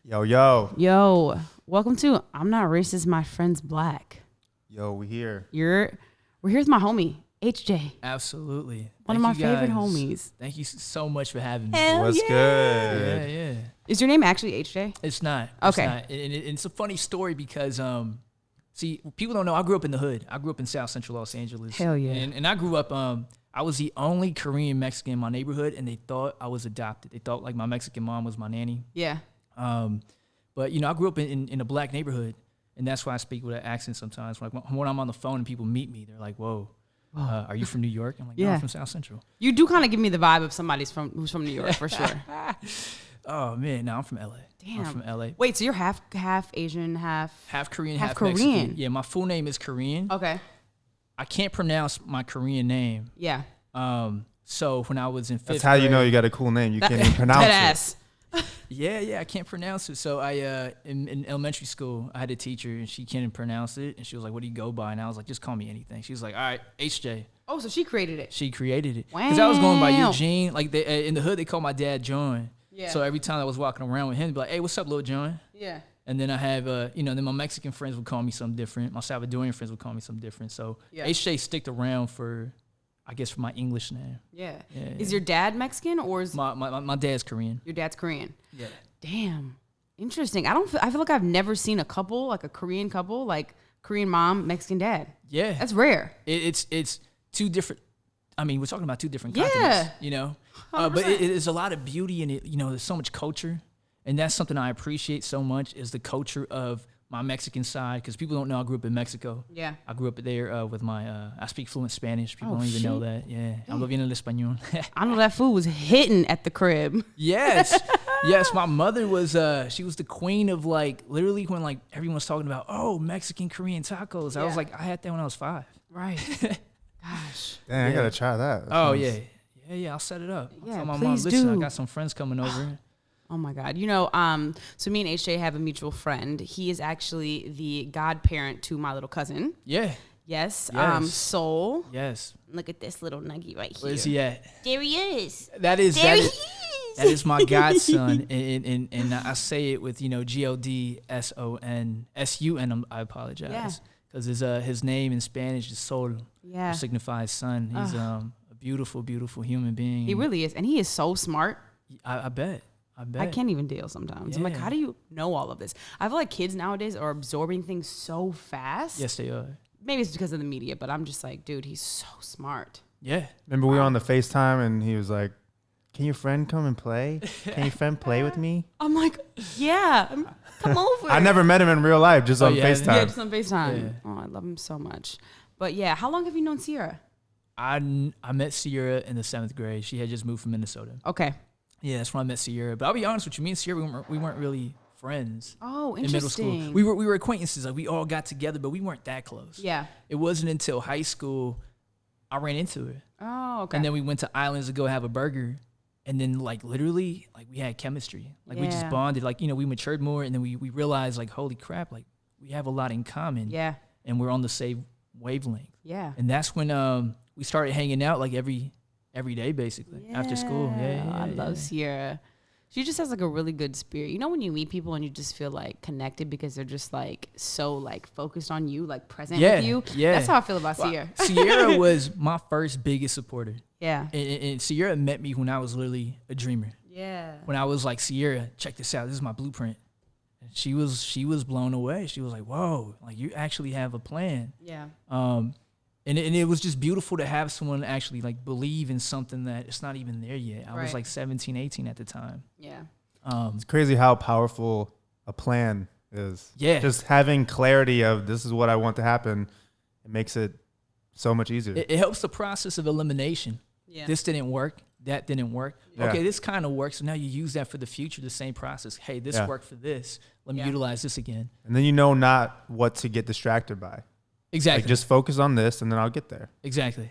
Yo, yo. Yo, welcome to I'm Not Racist, My Friend's Black. Yo, we here. We're here with my homie, HJ. Absolutely. One of my favorite homies. Thank you so much for having me. Hell What's yeah. good? Yeah. Is your name actually HJ? It's not. Okay. It's not. And it's a funny story because, see, people don't know, I grew up in the hood. I grew up in South Central Los Angeles. Hell yeah. And I grew up, I was the only Korean Mexican in my neighborhood, and they thought I was adopted. They thought, like, my Mexican mom was my nanny. Yeah. But, you know, I grew up in a black neighborhood, and that's why I speak with an accent sometimes. Like, when I'm on the phone and people meet me, they're like, whoa. Are you from New York? I'm like, no, I'm from South Central. You do kind of give me the vibe of somebody who's from New York, for sure. Oh, man, no, I'm from LA. Damn. I'm from LA. Wait, so you're half Asian, half Korean, half half Korean. Mexican. Yeah, my full name is Korean. Okay. I can't pronounce my Korean name. Yeah. So when I was in fifth That's how you grade, know you got a cool name. You can't even pronounce Dead it. ass. Yeah, I can't pronounce it. So I in elementary school, I had a teacher and she couldn't pronounce it, and she was like, "What do you go by?" And I was like, "Just call me anything." She was like, "All right, HJ." Oh, so she created it. She created it because I was going by Wow. Eugene. Like in the hood, they call my dad John. Yeah. So every time I was walking around with him, they'd be like, "Hey, what's up, little John?" Yeah. And then I have, then my Mexican friends would call me something different. My Salvadorian friends would call me something different. So HJ sticked around for my English name. Yeah. Yeah, Is yeah. your dad Mexican or is My dad's Korean. your dad's Korean? Yeah. Damn. Interesting. I feel like I've never seen a couple, like a Korean couple, like Korean mom, Mexican dad. Yeah. That's rare. It's two different. I mean, we're talking about two different Yeah. continents, you know. But 100%. there's a lot of beauty in it. You know, there's so much culture, and that's something I appreciate so much is the culture of my Mexican side. Because people don't know I grew up in Mexico. Yeah. I grew up there with my. I speak fluent Spanish. People don't even shit. know that. Yeah. Hablo bien el español. I know that food was hitting at the crib. Yes. Yes, my mother was she was the queen of like literally when like everyone was talking about Mexican Korean tacos. I was Yeah. like, I had that when I was 5. Right. Gosh. Dang, I gotta try that. Oh Sounds- yeah, I'll set it up. I'll Yeah, tell my mom, please listen, I do. got some friends coming over. Oh my God. You know, so me and HJ have a mutual friend. He is actually the godparent to my little cousin. Yeah. Yes. Yes. Soul. Yes. Look at this little nuggie right here. Where's he at? There he is. That is There that he is, is. that is my godson, and I say it with GODSONSUN. I apologize. Yeah. Because his name in Spanish is Sol, Yeah. which signifies son. He's a beautiful, beautiful human being. He really is. And he is so smart. I bet. I can't even deal sometimes. I'm like, Yeah. how do you know all of this? I feel like kids nowadays are absorbing things so fast. Yes, they are. Maybe it's because of the media, but I'm just like, dude, he's so smart. Yeah. Remember we were on the FaceTime and he was like, "Can your friend come and play? Can your friend play with me?" I'm like, yeah, come over. I never met him in real life, just on yeah. FaceTime. Yeah, just on FaceTime. Yeah. Oh, I love him so much. But yeah, how long have you known Sierra? I met Sierra in the 7th grade. She had just moved from Minnesota. Okay. Yeah, that's when I met Sierra. But I'll be honest with you, me and Sierra, we weren't really friends. Oh, In middle interesting. school, we were acquaintances. Like we all got together, but we weren't that close. Yeah. It wasn't until high school I ran into her, Oh, okay. and then we went to Islands to go have a burger, and then like literally like we had chemistry. Like we just Yeah. bonded. Like we matured more, and then we realized like holy crap, like we have a lot in common. Yeah. And we're on the same wavelength. Yeah. And that's when we started hanging out like every day basically after school. Yeah, I love Sierra. She just has like a really good spirit. You know when you meet people and you just feel like connected because they're just like so like focused on you, like present with you. Yeah. That's how I feel about Sierra. Sierra was my first biggest supporter. Yeah. And Sierra met me when I was literally a dreamer. Yeah. When I was like, Sierra, check this out. This is my blueprint. And she was blown away. She was like, whoa, like you actually have a plan. Yeah. And it was just beautiful to have someone actually like believe in something that it's not even there yet. I was Right. like 17, 18 at the time. Yeah. It's crazy how powerful a plan is. Yeah. Just having clarity of this is what I want to happen, it makes it so much easier. It helps the process of elimination. Yeah. This didn't work. That didn't work. Yeah. Okay, this kind of works. So now you use that for the future, the same process. Hey, this Yeah. worked for this. Let me Yeah. utilize this again. And then you know not what to get distracted by. Exactly. Like just focus on this and then I'll get there. Exactly.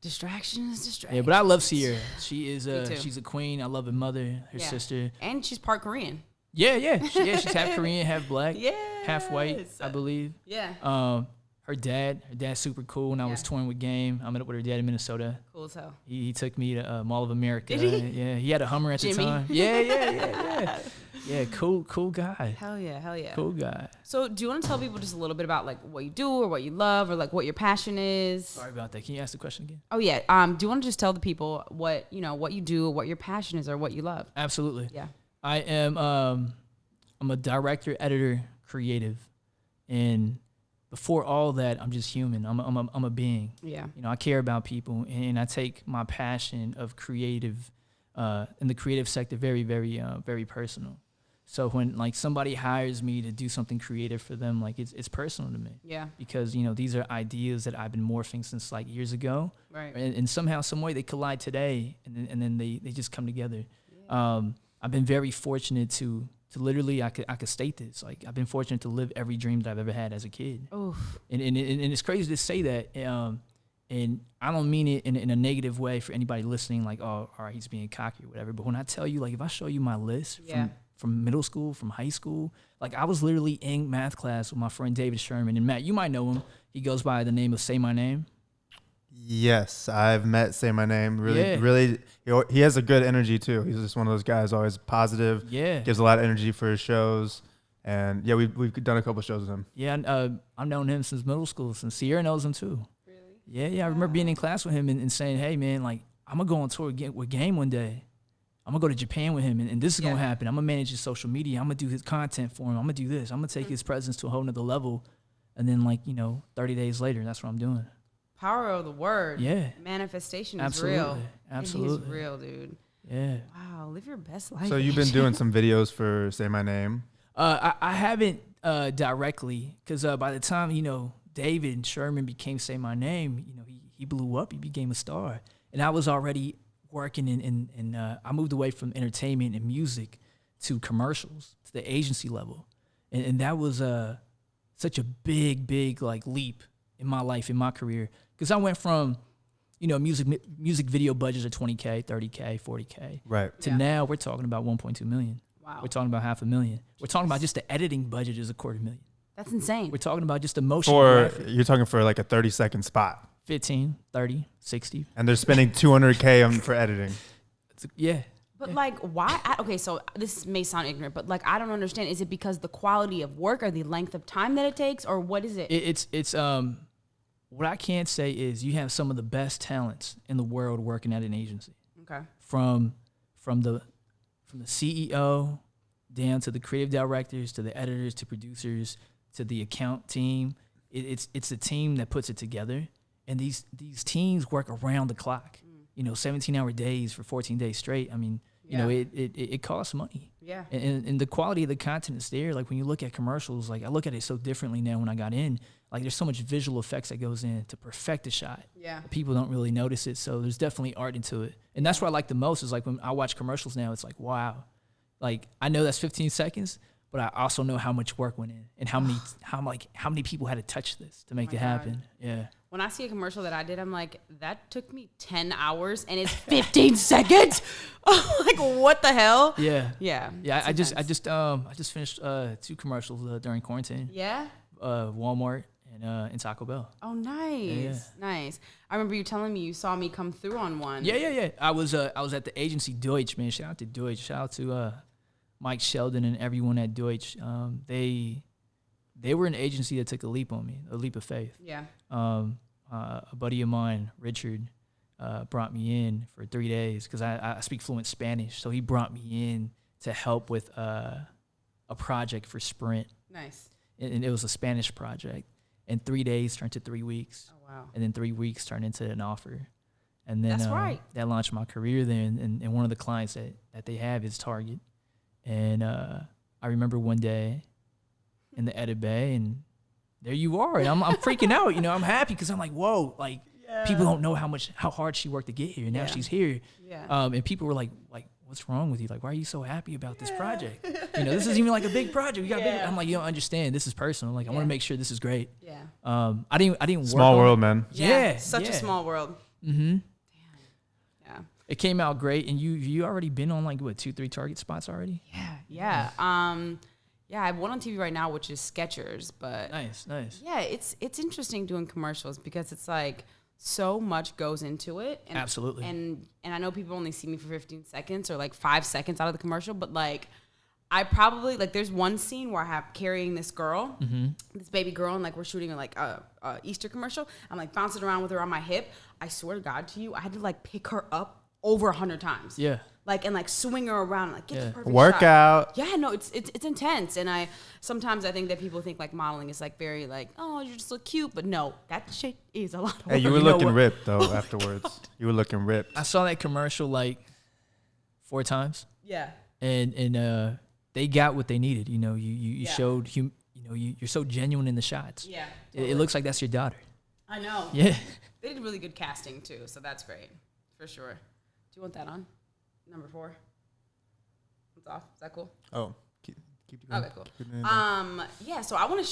Distractions. Yeah, but I love Sierra. She is Me too. she's a queen. I love her mother, her Yeah. sister. And she's part Korean. Yeah. She's half Korean, half black, Yeah. half white, I believe. Yeah. Her dad's super cool. When I was Yeah. touring with Game, I met up with her dad in Minnesota. Cool Cool as hell. He took me to Mall of America. Did he? Yeah, he had a Hummer at Jimmy? the time. Yeah. Yeah, cool guy. Hell yeah. Cool guy. So do you want to tell people just a little bit about like what you do or what you love or like what your passion is? Sorry about that. Can you ask the question again? Oh yeah. Do you want to just tell the people what you do, what your passion is, or what you love? Absolutely. Yeah. I am. I'm a director, editor, creative, and before all that, I'm just human. I'm a being. Yeah. I care about people, and I take my passion of creative, in the creative sector, very, very, very personal. So when like somebody hires me to do something creative for them, like it's personal to me. Yeah. Because these are ideas that I've been morphing since like years ago. Right. And somehow, some way, they collide today, and then they just come together. Yeah. I've been very fortunate to literally, I could state this, like I've been fortunate to live every dream that I've ever had as a kid. Oof. And it's crazy to say that. And I don't mean it in a negative way for anybody listening, like, oh, all right, he's being cocky or whatever. But when I tell you, like, if I show you my list from middle school, from high school, like I was literally in math class with my friend David Sherman. And Matt, you might know him. He goes by the name of Say My Name. Yes, I've met Say My Name. Really, he has a good energy too. He's just one of those guys, always positive. Yeah, gives a lot of energy for his shows, and yeah, we've done a couple of shows with him. Yeah, I've known him since middle school. Since Sierra knows him too. Really? Yeah. I remember being in class with him and saying, "Hey, man, like I'm gonna go on tour with Game one day. I'm gonna go to Japan with him, and this is gonna happen. I'm gonna manage his social media. I'm gonna do his content for him. I'm gonna do this. I'm gonna take his presence to a whole nother level." And then, 30 days later, that's what I'm doing. Power of the word. Yeah. Manifestation is Absolutely. real. Absolutely. It's real, dude. Yeah. Wow, live your best life. So you've been doing some videos for Say My Name. I haven't directly, because by the time David Sherman became Say My Name, he blew up. He became a star, and I was already working in I moved away from entertainment and music to commercials, to the agency level, and that was such a big leap in my life, in my career, because I went from music video budgets of $20K, $30K, $40K, right, to now we're talking about $1.2 million. Wow. We're talking about $500,000. We're talking about just the editing budget is $250,000. That's insane. We're talking about just the motion graphic. You're talking for like a 30-second spot. 15, 30, 60. And they're spending $200K for editing. Yeah. But why? Okay, so this may sound ignorant, but I don't understand. Is it because the quality of work or the length of time that it takes, or what is it? It's what I can say is you have some of the best talents in the world working at an agency. Okay. From the CEO down to the creative directors, to the editors, to producers, to the account team. It's a team that puts it together, and these teams work around the clock. 17-hour days for 14 days straight. I mean, it costs money. Yeah. And the quality of the content is there. Like when you look at commercials, I look at it so differently now when I got in. There's so much visual effects that goes in to perfect a shot. Yeah. People don't really notice it. So there's definitely art into it. And that's what I like the most is when I watch commercials now, it's wow. I know that's 15 seconds, but I also know how much work went in and how many people had to touch this to make it happen. Yeah. When I see a commercial that I did, I'm like, that took me 10 hours and it's 15 seconds. What the hell? Yeah. Yeah. Yeah. I just finished 2 commercials during quarantine. Yeah. Walmart and Taco Bell. Oh, nice. Yeah. Nice. I remember you telling me you saw me come through on one. Yeah. I was at the agency Deutsch, man. Shout out to Deutsch. Shout out to Mike Sheldon and everyone at Deutsch. They were an agency that took a leap on me, a leap of faith. Yeah. A buddy of mine, Richard, brought me in for 3 days because I speak fluent Spanish. So he brought me in to help with a project for Sprint. Nice. And it was a Spanish project. And 3 days turned to 3 weeks. Oh, wow. And then 3 weeks turned into an offer. And then that's right. That launched my career there. And one of the clients that they have is Target. And I remember one day in the edit bay, and there you are. And I'm freaking out. I'm happy because I'm like, whoa, people don't know how hard she worked to get here. And now she's here. Yeah. And people were like, what's wrong with you? Why are you so happy about this project? This isn't even a big project. We got big. I'm like, you don't understand. This is personal. I want to make sure this is great. Yeah. I didn't work small world, man. Yeah. Such a small world. Mm-hmm. Damn. Yeah. It came out great. And you already been on 2-3 Target spots already? Yeah. Yeah, I have one on TV right now, which is Skechers, but nice. Yeah, it's interesting doing commercials because it's so much goes into it. And, Absolutely. And I know people only see me for 15 seconds or like 5 seconds out of the commercial, but like I probably like there's one scene where I have carrying this girl, this baby girl, and like we're shooting like a Easter commercial. I'm like bouncing around with her on my hip. I swear to God to you, I had to like pick her up over 100 times. Yeah. Like and like swing her around, like get the perfect workout. shot. Yeah, no, it's intense. And I sometimes I think that people think like modeling is like very like, oh, you just look cute, but no, that shit is a lot of work. Hey, you were looking ripped though afterwards. You were looking ripped. I saw that commercial like 4 times. Yeah. And they got what they needed. You know, you showed you're so genuine in the shots. Yeah. Totally. It looks like that's your daughter. I know. Yeah. They did really good casting too, so that's great. For sure. Do you want that on? Number 4. It's off. Is that cool? Oh, keep going. Okay, cool. Yeah. So I want to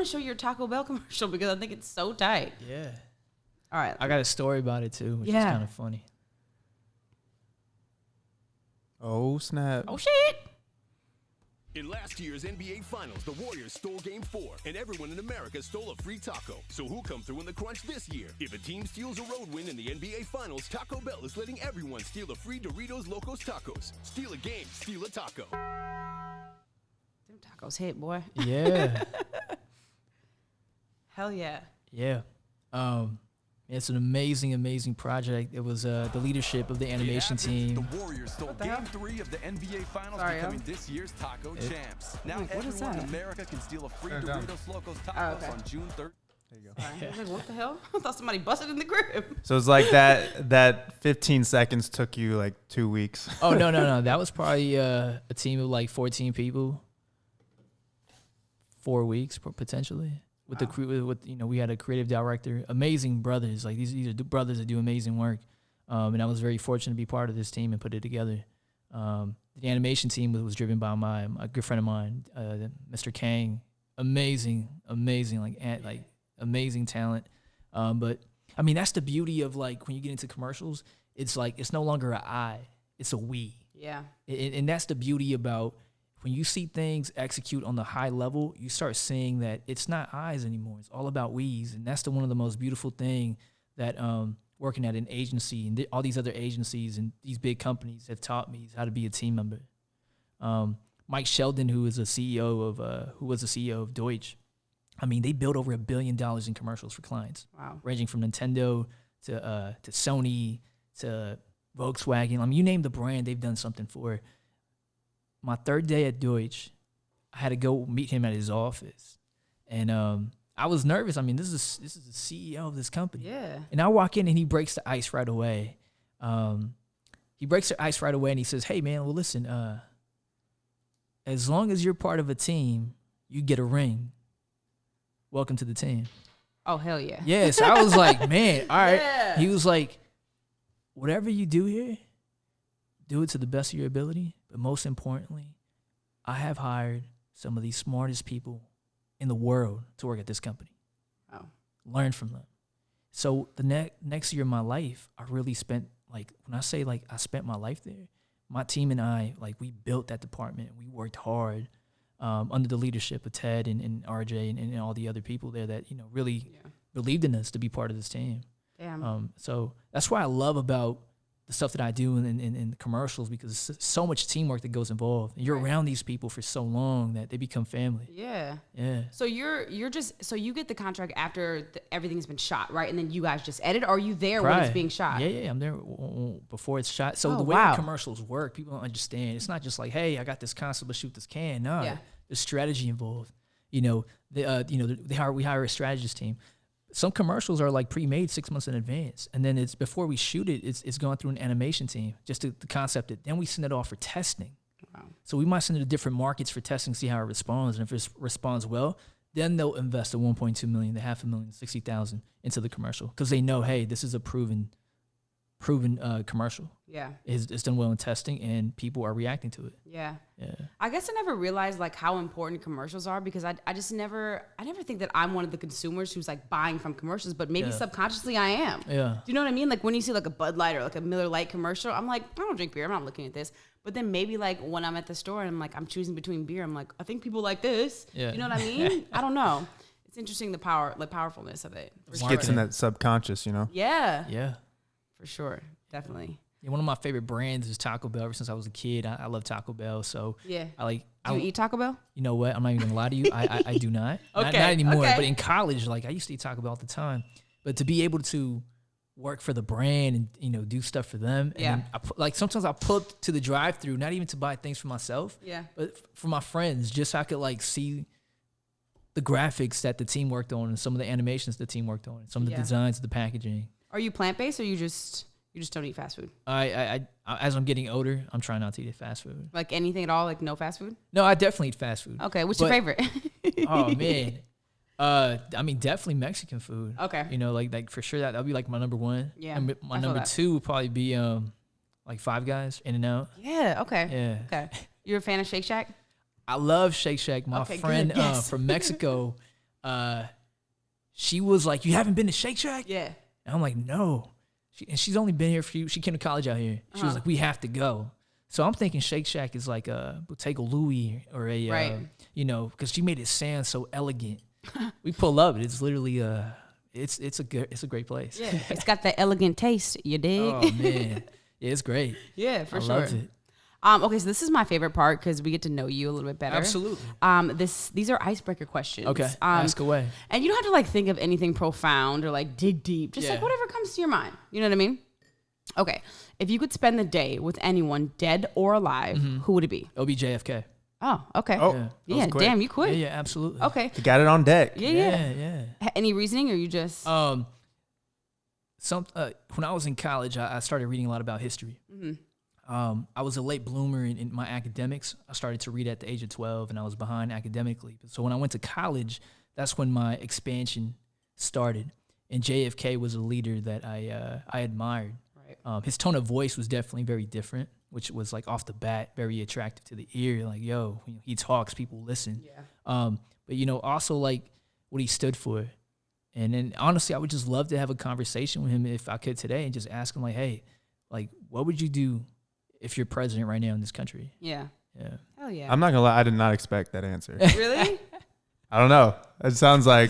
show your Taco Bell commercial because I think it's so tight. Yeah. All right. I got a story about it too, which is kind of funny. Oh snap! Oh shit! In last year's NBA Finals, the Warriors stole Game 4, and everyone in America stole a free taco. So who'll come through in the crunch this year? If a team steals a road win in the NBA Finals, Taco Bell is letting everyone steal a free Doritos Locos Tacos. Steal a game, steal a taco. Them tacos hit, boy. Yeah. Hell yeah. Yeah. It's an amazing project. It was the leadership of the animation team. The Warriors stole Game 3 of the NBA Finals, becoming this year's taco champs. Now everyone in America can steal a free Doritos Locos Tacos on June 3rd. There you go. I was like, what the hell? I thought somebody busted in the crib. So it's like that 15 seconds took you like 2 weeks. Oh no. That was probably a team of like 14 people. 4 weeks potentially. With the crew, we had a creative director, amazing brothers. Like these are brothers that do amazing work, and I was very fortunate to be part of this team and put it together. The animation team was driven by my good friend of mine, Mr. Chong. Amazing, like amazing talent. But I mean, that's the beauty of like when you get into commercials. It's like it's no longer an I, it's a we. Yeah. And that's the beauty about. When you see things execute on the high level, you start seeing that it's not I's anymore. It's all about we's. And that's one of the most beautiful thing that working at an agency and all these other agencies and these big companies have taught me is how to be a team member. Mike Sheldon, who was the CEO of Deutsch, I mean, they built over $1 billion in commercials for clients. Wow. Ranging from Nintendo to Sony to Volkswagen. I mean, you name the brand, they've done something for. My 3rd day at Deutsch, I had to go meet him at his office, and I was nervous. I mean, this is the CEO of this company. Yeah. And I walk in, and he breaks the ice right away. And he says, "Hey, man, well, listen. As long as you're part of a team, you get a ring. Welcome to the team." Oh hell yeah. Yeah. So I was like, man, all right. Yeah. He was like, whatever you do here, do it to the best of your ability. But most importantly, I have hired some of the smartest people in the world to work at this company. Wow. Learn from them. So the next year of my life, I really spent, like, when I say, like, I spent my life there, my team and I, like, we built that department. We worked hard under the leadership of Ted and RJ and all the other people there that, really believed in us to be part of this team. Damn. So that's why I love about the stuff that I do in commercials, because it's so much teamwork that goes involved. And you're around these people for so long that they become family. Yeah. Yeah. So you get the contract after everything's been shot, right? And then you guys just edit, or are you there when it's being shot? Yeah, I'm there before it's shot. So the way the commercials work, people don't understand. It's not just like, hey, I got this concept, let's shoot this can. No, there's strategy involved. We hire a strategist team. Some commercials are like pre-made 6 months in advance, and then it's before we shoot it, it's gone through an animation team just to concept it. Then we send it off for testing. Wow. So we might send it to different markets for testing, see how it responds, and if it responds well, then they'll invest the $1.2 million, the $500,000, $60,000 into the commercial because they know, hey, this is a proven commercial. Yeah. It's done well in testing, and people are reacting to it. Yeah. Yeah. I guess I never realized like how important commercials are because I never think that I'm one of the consumers who's like buying from commercials, but maybe subconsciously I am. Yeah. Do you know what I mean? Like when you see like a Bud Light or like a Miller Lite commercial, I'm like, I don't drink beer. I'm not looking at this. But then maybe like when I'm at the store and I'm like, I'm choosing between beer, I'm like, I think people like this. Yeah. You know what I mean? I don't know. It's interesting the powerfulness of it. It gets in that subconscious, you know? Yeah. Yeah. For sure. Definitely. Yeah, one of my favorite brands is Taco Bell. Ever since I was a kid, I love Taco Bell. So yeah. Do you eat Taco Bell? You know what? I'm not even gonna lie to you. I do not. Okay. Not anymore. Okay. But in college, like I used to eat Taco Bell all the time. But to be able to work for the brand and, you know, do stuff for them. Yeah. And sometimes I pull up to the drive-thru, not even to buy things for myself. Yeah. But for my friends, just so I could like see the graphics that the team worked on and some of the animations the team worked on and some of the designs of the packaging. Are you plant-based or you just don't eat fast food? I as I'm getting older, I'm trying not to eat fast food. Like anything at all? Like no fast food? No, I definitely eat fast food. Okay. What's your favorite? Oh man. I mean, definitely Mexican food. Okay. You know, like for sure that'll be like my number one. Yeah. And my number two would probably be like Five Guys, In-N-Out. Yeah. Okay. Yeah. Okay. You're a fan of Shake Shack? I love Shake Shack. My friend from Mexico, she was like, "You haven't been to Shake Shack?" Yeah. And I'm like, "No." She's only been here she came to college out here. She was like, "We have to go." So I'm thinking Shake Shack is like a Bottega Louis or a, you know, because she made it sound so elegant. We pull up, it's literally it's a great place. Yeah, it's got the elegant taste. You dig? Oh man, yeah, it's great. Yeah, for sure. I loved it. Okay, so this is my favorite part because we get to know you a little bit better. Absolutely. These are icebreaker questions. Okay, ask away. And you don't have to like think of anything profound or like dig deep. Just like whatever comes to your mind. You know what I mean? Okay, if you could spend the day with anyone, dead or alive, who would it be? It'll be JFK. Oh, okay. Oh, yeah. Damn, you quit. Yeah, absolutely. Okay. You got it on deck. Yeah. Any reasoning, or you just? When I was in college, I started reading a lot about history. I was a late bloomer in my academics. I started to read at the age of 12, and I was behind academically. So when I went to college, that's when my expansion started. And JFK was a leader that I admired. Right. His tone of voice was definitely very different, which was like off the bat very attractive to the ear. Like, yo, when he talks, people listen. Yeah. But you know, also like what he stood for. And then honestly, I would just love to have a conversation with him if I could today, and just ask him like, hey, like, what would you do if you're president right now in this country? Yeah. Yeah. Hell yeah. I'm not gonna lie, I did not expect that answer. Really? I don't know. It sounds like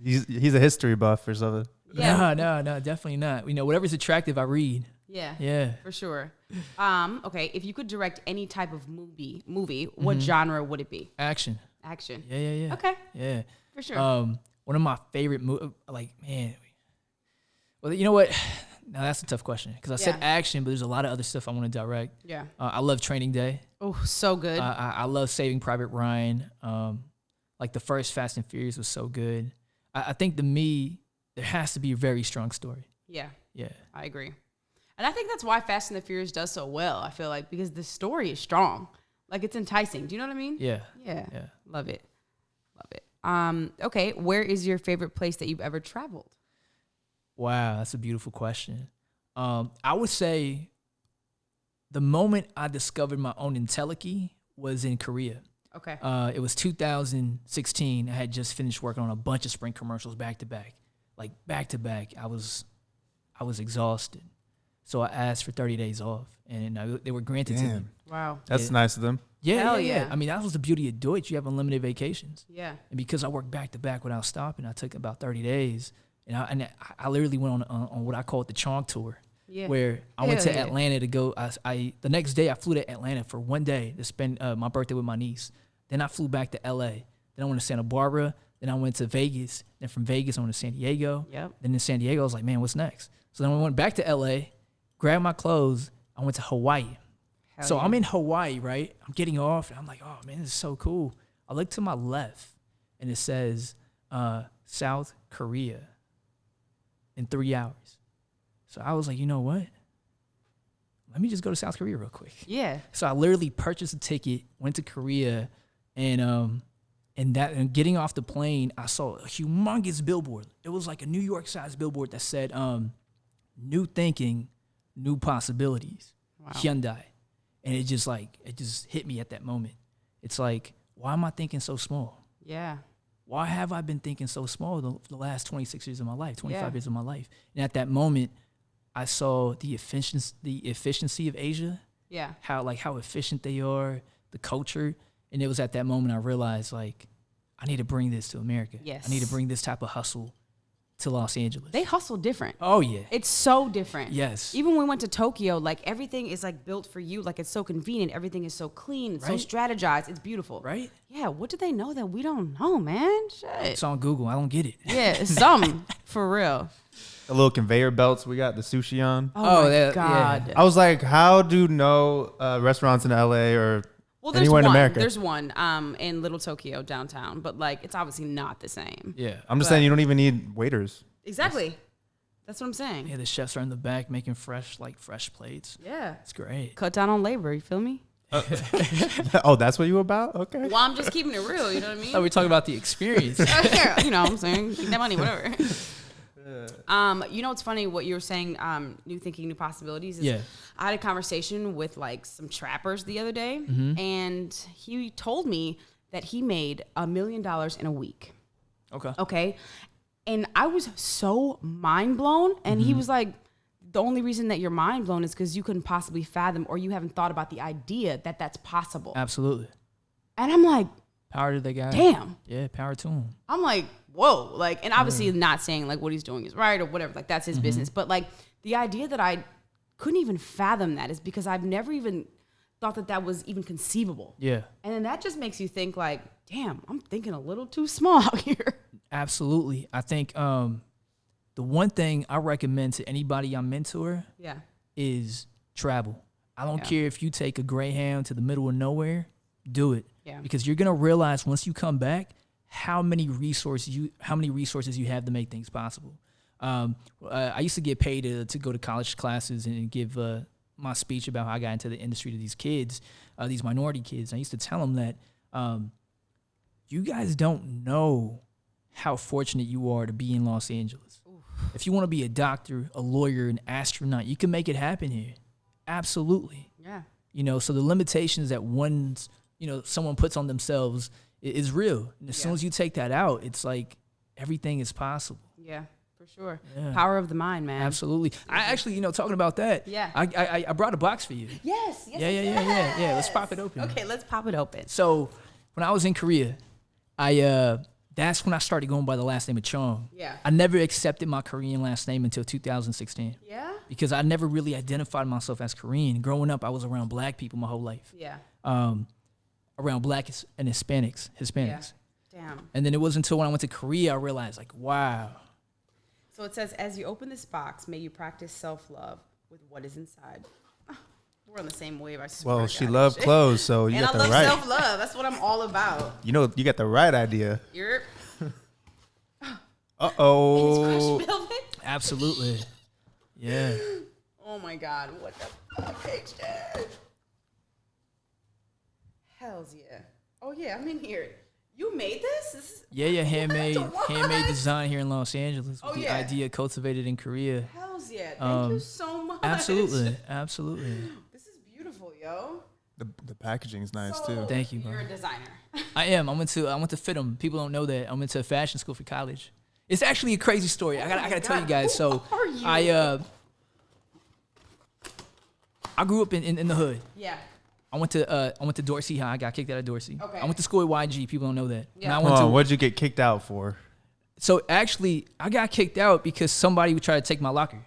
he's a history buff or something. Yeah. No, definitely not. You know, whatever's attractive, I read. Yeah. Yeah. For sure. Okay, if you could direct any type of movie, what genre would it be? Action. Action. Yeah. Okay. Yeah. For sure. One of my favorite movies, like, man. Well, you know what? Now that's a tough question because I said action, but there's a lot of other stuff I want to direct. Yeah. I love Training Day. Oh, so good. I love Saving Private Ryan. Like the first Fast and Furious was so good. I think there has to be a very strong story. Yeah. Yeah. I agree. And I think that's why Fast and the Furious does so well, I feel like, because the story is strong. Like, it's enticing. Do you know what I mean? Yeah. Yeah. Love it. Okay, where is your favorite place that you've ever traveled? Wow, that's a beautiful question. I would say the moment I discovered my own entelechy was in Korea. Okay. It was 2016. I had just finished working on a bunch of Sprint commercials back to back. Like back to back. I was exhausted. So I asked for 30 days off, and they were granted to me. Wow. That's nice of them. Yeah. I mean, that was the beauty of Deutsch. You have unlimited vacations. Yeah. And because I worked back to back without stopping, I took about 30 days. And I literally went on what I call the Chong tour, where I went to Atlanta to go. The next day I flew to Atlanta for one day to spend my birthday with my niece. Then I flew back to LA. Then I went to Santa Barbara. Then I went to Vegas. Then from Vegas I went to San Diego. Yep. Then in San Diego I was like, man, what's next? So then I went back to LA, grabbed my clothes. I went to Hawaii. So I'm in Hawaii, right? I'm getting off, and I'm like, oh man, this is so cool. I look to my left, and it says South Korea in 3 hours. So I was like, you know what? Let me just go to South Korea real quick. Yeah. So I literally purchased a ticket, went to Korea, and getting off the plane, I saw a humongous billboard. It was like a New York-sized billboard that said, "New thinking, new possibilities." Wow. Hyundai, and it just hit me at that moment. It's like, why am I thinking so small? Yeah. Why have I been thinking so small the last 26 years of my life, 25 years of my life? And at that moment, I saw the efficiency of Asia. Yeah. How efficient they are, the culture. And it was at that moment I realized, like, I need to bring this to America. Yes. I need to bring this type of hustle to Los Angeles. They hustle different. Oh, yeah. It's so different. Yes. Even when we went to Tokyo, like everything is like built for you. Like it's so convenient. Everything is so clean. It's so strategized. It's beautiful. Right? Yeah. What do they know that we don't know, man? Shit. It's on Google. I don't get it. Yeah. It's something for real. The little conveyor belts we got the sushi on. Oh my that, God. yeah. I was like, how do no restaurants in LA or anywhere in America? There's one in Little Tokyo downtown, but like it's obviously not the same. Yeah. I'm just saying you don't even need waiters. Exactly. That's what I'm saying. Yeah, the chefs are in the back making fresh plates. Yeah. It's great. Cut down on labor. You feel me? Oh, that's what you about? Okay. Well, I'm just keeping it real. You know what I mean? Oh, we're talking about the experience. Yeah, you know what I'm saying? Take that money, whatever. You know what's funny? What you were saying, new thinking, new possibilities. Is I had a conversation with like some trappers the other day, and he told me that he made $1 million in a week. Okay. And I was so mind blown. And he was like, the only reason that you're mind blown is because you couldn't possibly fathom or you haven't thought about the idea that that's possible. Absolutely. And I'm like, power to the guy. Damn. Yeah, power to him. I'm like, whoa. Like, and obviously not saying like what he's doing is right or whatever. Like that's his business. But like the idea that I couldn't even fathom that is because I've never even thought that that was even conceivable. Yeah. And then that just makes you think like, damn, I'm thinking a little too small out here. Absolutely. I think the one thing I recommend to anybody I mentor is travel. I don't care if you take a Greyhound to the middle of nowhere, do it. Yeah. Because you're gonna realize once you come back how many resources you have to make things possible. I used to get paid to go to college classes and give my speech about how I got into the industry to these kids, these minority kids. I used to tell them that you guys don't know how fortunate you are to be in Los Angeles. Oof. If you want to be a doctor, a lawyer, an astronaut, you can make it happen here. Absolutely. Yeah. You know, so the limitations that someone puts on themselves is real. And as soon as you take that out, it's like everything is possible. Yeah, for sure. Yeah. Power of the mind, man. Absolutely. I actually, talking about that, I brought a box for you. Yes. Yeah. Let's pop it open. Okay, let's pop it open. So when I was in Korea, that's when I started going by the last name of Chong. Yeah. I never accepted my Korean last name until 2016. Yeah. Because I never really identified myself as Korean. Growing up, I was around black people my whole life. Yeah. Around black and Hispanics. Yeah. Damn. And then it wasn't until when I went to Korea, I realized, like, wow. So it says, as you open this box, may you practice self-love with what is inside. We're on the same wave. I swear. Well, she loved clothes, so you got the right. And I love self-love. That's what I'm all about. You got the right idea. You're. Uh-oh. Is crushed velvet? Absolutely. Yeah. Oh, my God. What the fuck, shit? Hells yeah. Oh, yeah. I'm in here. You made this? Handmade design here in Los Angeles with the idea cultivated in Korea. Hells yeah. Thank you so much. Absolutely. This is beautiful, yo. The packaging is nice too. Thank you, bro. You're a designer. I am. I went to FITM. People don't know that. I went to fashion school for college. It's actually a crazy story. I gotta tell you guys. So are you? I grew up in the hood. Yeah. I went to Dorsey High. I got kicked out of Dorsey. Okay. I went to school at YG. People don't know that. Yeah. What'd you get kicked out for? So actually, I got kicked out because somebody would try to take my locker.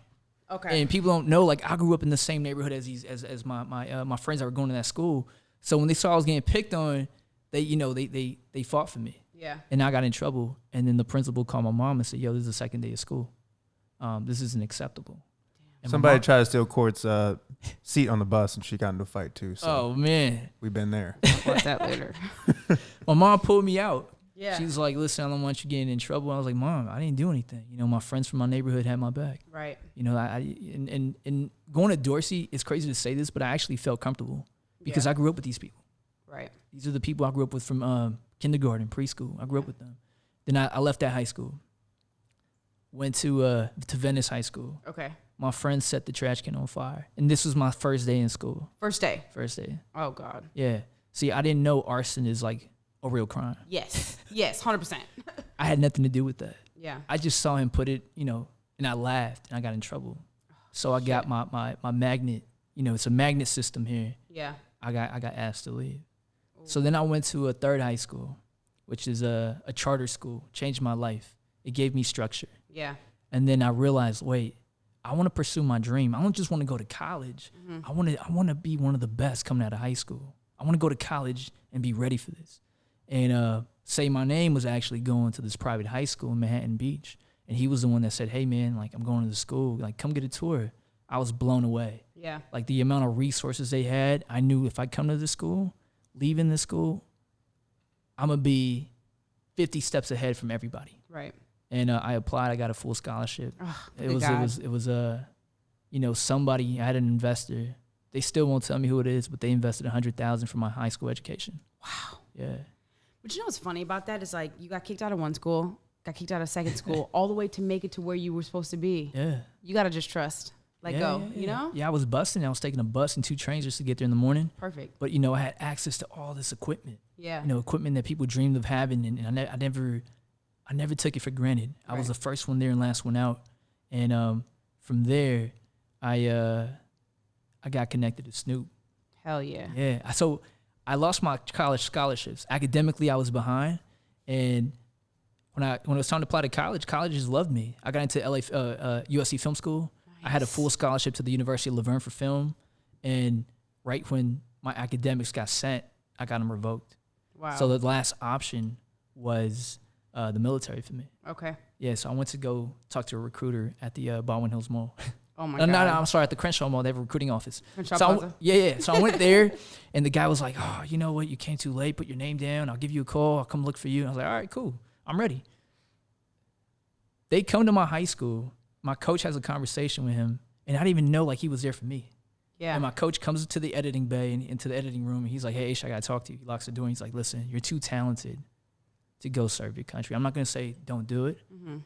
Okay. And people don't know, like, I grew up in the same neighborhood as my friends that were going to that school. So when they saw I was getting picked on, they fought for me. Yeah. And I got in trouble. And then the principal called my mom and said, "Yo, this is the second day of school. This isn't acceptable." And somebody tried to steal Court's seat on the bus, and she got into a fight too. So oh man, we've been there. Watch that later. My mom pulled me out. Yeah. She was like, "Listen, I don't want you getting in trouble." I was like, "Mom, I didn't do anything. My friends from my neighborhood had my back." Right. And going to Dorsey, it's crazy to say this, but I actually felt comfortable because I grew up with these people. Right. These are the people I grew up with from kindergarten, preschool. I grew up with them. Then I left that high school. Went to Venice High School. Okay. My friend set the trash can on fire. And this was my first day in school. First day? First day. Oh, God. Yeah. See, I didn't know arson is like a real crime. Yes. Yes, 100%. I had nothing to do with that. Yeah. I just saw him put it, and I laughed and I got in trouble. So I got my magnet, it's a magnet system here. Yeah. I got asked to leave. Ooh. So then I went to a third high school, which is a charter school. Changed my life. It gave me structure. Yeah. And then I realized, wait, I want to pursue my dream. I don't just want to go to college. I want to be one of the best coming out of high school. I want to go to college and be ready for this. And Say My Name was actually going to this private high school in Manhattan Beach. And he was the one that said, hey, man, like, I'm going to the school. Like, come get a tour. I was blown away. Yeah. Like, the amount of resources they had, I knew if I come to this school, leaving this school, I'm going to be 50 steps ahead from everybody. Right. And I applied. I got a full scholarship. Oh, It was you know, somebody, I had an investor. They still won't tell me who it is, but they invested $100,000 for my high school education. Wow. Yeah. But you know what's funny about that is like you got kicked out of one school, got kicked out of second school, all the way to make it to where you were supposed to be. Yeah. You got to just trust. Go, you know? Yeah, I was busting. I was taking a bus and 2 trains just to get there in the morning. Perfect. But, you know, I had access to all this equipment. Yeah. You know, equipment that people dreamed of having, and I never took it for granted. I was the first one there and last one out. And from there, I got connected to Snoop. Hell yeah. Yeah. So I lost my college scholarships. Academically, I was behind. And when it was time to apply to college, colleges loved me. I got into USC Film School. Nice. I had a full scholarship to the University of Laverne for film. And right when my academics got sent, I got them revoked. Wow. So the last option was the military for me. Okay. Yeah, so I went to go talk to a recruiter at the Baldwin Hills Mall. Oh my God. No, I'm sorry, at the Crenshaw Mall. They have a recruiting office. Crenshaw So Plaza? So I went there, and the guy was like, oh, you know what? You came too late. Put your name down. I'll give you a call. I'll come look for you. And I was like, all right, cool. I'm ready. They come to my high school. My coach has a conversation with him, and I didn't even know like he was there for me. Yeah. And my coach comes to the editing bay and into the editing room, and he's like, hey, Ish, I got to talk to you. He locks the door, and he's like, listen, you're too talented to go serve your country. I'm not going to say don't do it,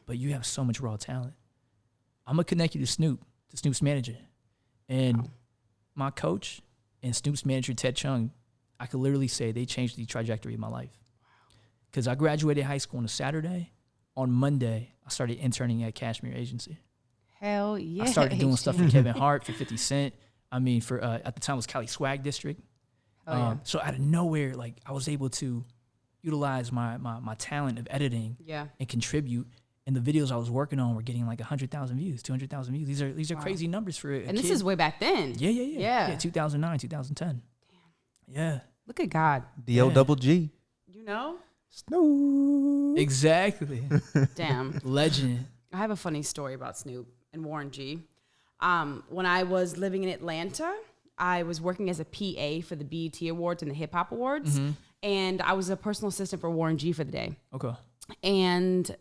but you have so much raw talent. I'm going to connect you to Snoop's manager. And my coach and Snoop's manager, Ted Chong, I could literally say they changed the trajectory of my life. Because I graduated high school on a Saturday. On Monday, I started interning at Cashmere Agency. Hell yeah. I started doing stuff for Kevin Hart, for 50 Cent. I mean, for at the time it was Cali Swag District. So out of nowhere, like I was able to utilize my talent of editing and contribute. And the videos I was working on were getting like 100,000 views, 200,000 views. These are crazy numbers for a And this kid. is way back then. Yeah, 2009, 2010. Damn. Yeah. Look at God. D-O-double-G. You know? Snoop. Exactly. Damn. Legend. I have a funny story about Snoop and Warren G. When I was living in Atlanta, I was working as a PA for the BET Awards and the Hip Hop Awards. And I was a personal assistant for Warren G for the day. Okay. And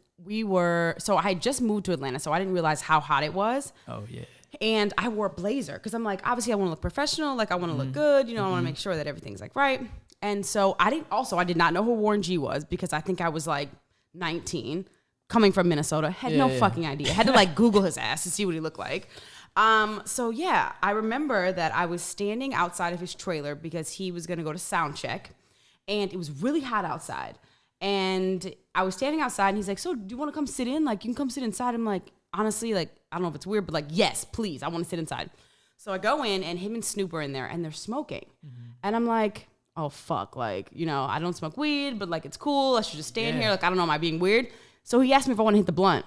so I had just moved to Atlanta, so I didn't realize how hot it was. Oh, yeah. And I wore a blazer because I'm like, obviously I want to look professional. Like I want to look good. You know, I want to make sure that everything's like right. And so I did not know who Warren G was because I think I was like 19 coming from Minnesota. Had no fucking idea. Had to like Google his ass to see what he looked like. So yeah, I remember that I was standing outside of his trailer because he was going to go to sound check and it was really hot outside. And I was standing outside and he's like, so do you want to come sit in? Like, you can come sit inside. I'm like, honestly, like, I don't know if it's weird, but like, yes, please. I want to sit inside. So I go in and him and Snoop are in there and they're smoking. And I'm like, oh, fuck. Like, you know, I don't smoke weed, but like, it's cool. I should just stand here. Like, I don't know. Am I being weird? So he asked me if I want to hit the blunt.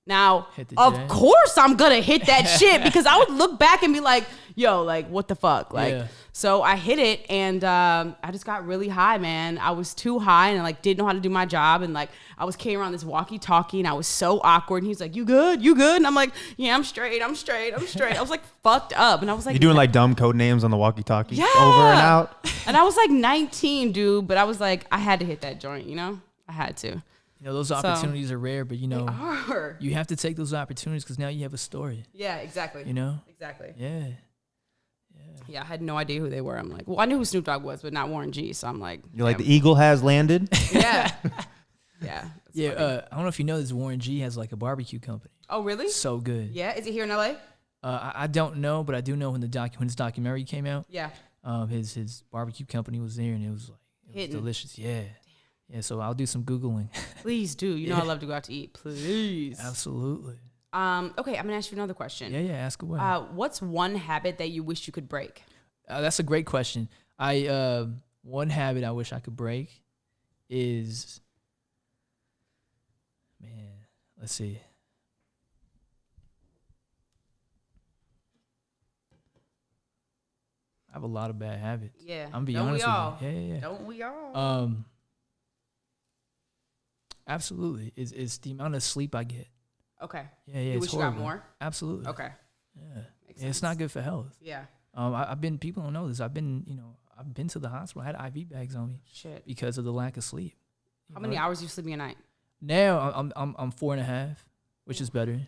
Now, of course I'm going to hit that shit because I would look back and be like, yo, like, what the fuck? Like, so I hit it and I just got really high, man. I was too high and I like didn't know how to do my job. And like, I was carrying around this walkie-talkie and I was so awkward. And he's like, you good? You good? And I'm like, yeah, I'm straight. I was like fucked up. And I was like, you doing like dumb code names on the walkie-talkie? Yeah. Over and out? And I was like 19, dude. But I was like, I had to hit that joint, you know? I had to. You know, those opportunities are rare, but you know, you have to take those opportunities because now you have a story. Yeah, exactly. You know? Exactly. Yeah. Yeah, I had no idea who they were. I'm like, well, I knew who Snoop Dogg was, but not Warren G. So I'm like, you're like, the eagle has landed? Yeah. Yeah. I don't know if you know this, Warren G has like a barbecue company. Oh, really? So good. Yeah. Is it here in LA? I don't know, but I do know when his documentary came out. Yeah. His barbecue company was there and it was delicious. Yeah. Yeah, so I'll do some Googling. Please do. You know I love to go out to eat. Please. Absolutely. Okay, I'm going to ask you another question. Yeah, ask away. What's one habit that you wish you could break? That's a great question. One habit I wish I could break is, man, let's see. I have a lot of bad habits. Yeah. I'm be honest with you. Yeah. Don't we all? Absolutely. It's the amount of sleep I get. Okay. Yeah. You It's wish you horrible. got more? Absolutely. Okay. Yeah. Makes It's sense. not good for health. Yeah. I've been. People don't know this. I've been to the hospital. I had IV bags on me Shit. because of the lack of sleep. How many hours you sleeping a night? Now I'm 4.5, which is better.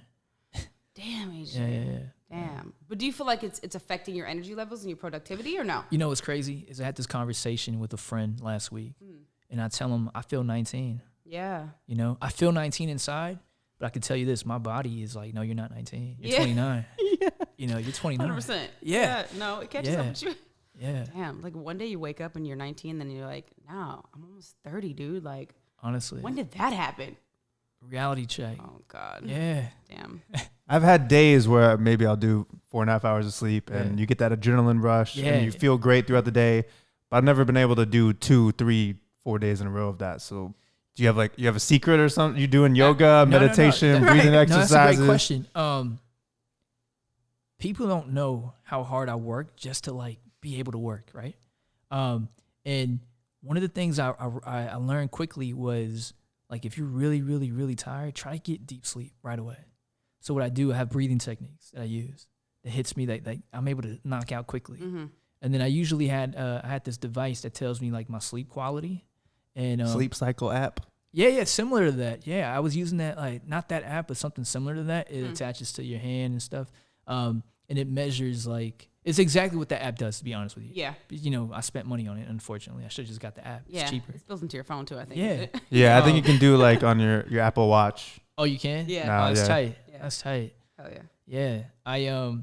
Damn, AJ. Yeah. Damn. But do you feel like it's affecting your energy levels and your productivity or no? You know what's crazy is I had this conversation with a friend last week, and I tell him I feel 19. Yeah. You know, I feel 19 inside, but I can tell you this: my body is like, no, you're not 19. You're 29. Yeah. You know, you're 29. 100%. Yeah. No, it catches up with you. Yeah. Damn. Like one day you wake up and you're 19, then you're like, no, I'm almost 30, dude. Like, Honestly. when did that happen? Reality check. Oh God. Yeah. Damn. I've had days where maybe I'll do 4.5 hours of sleep and you get that adrenaline rush and you feel great throughout the day. But I've never been able to do 2, 3, 4 days in a row of that. So do you have a secret or something? You doing yoga, meditation, breathing exercises? No, that's a great question. People don't know how hard I work just to like be able to work, right? And one of the things I learned quickly was like if you're really, really, really tired, try to get deep sleep right away. So what I do, I have breathing techniques that I use that hits me that I'm able to knock out quickly. Mm-hmm. And then I usually had this device that tells me like my sleep quality and sleep cycle app. Yeah, similar to that. Yeah, I was using that, like not that app, but something similar to that. It attaches to your hand and stuff, and it measures like it's exactly what that app does. To be honest with you, Yeah. You know, I spent money on it. Unfortunately, I should have just got the app. Yeah. It's cheaper. It's built into your phone too, I think. Yeah. Yeah, I think you can do like on your Apple Watch. Oh, you can? Yeah. No, That's yeah. tight. Yeah. That's tight. Hell yeah. Yeah,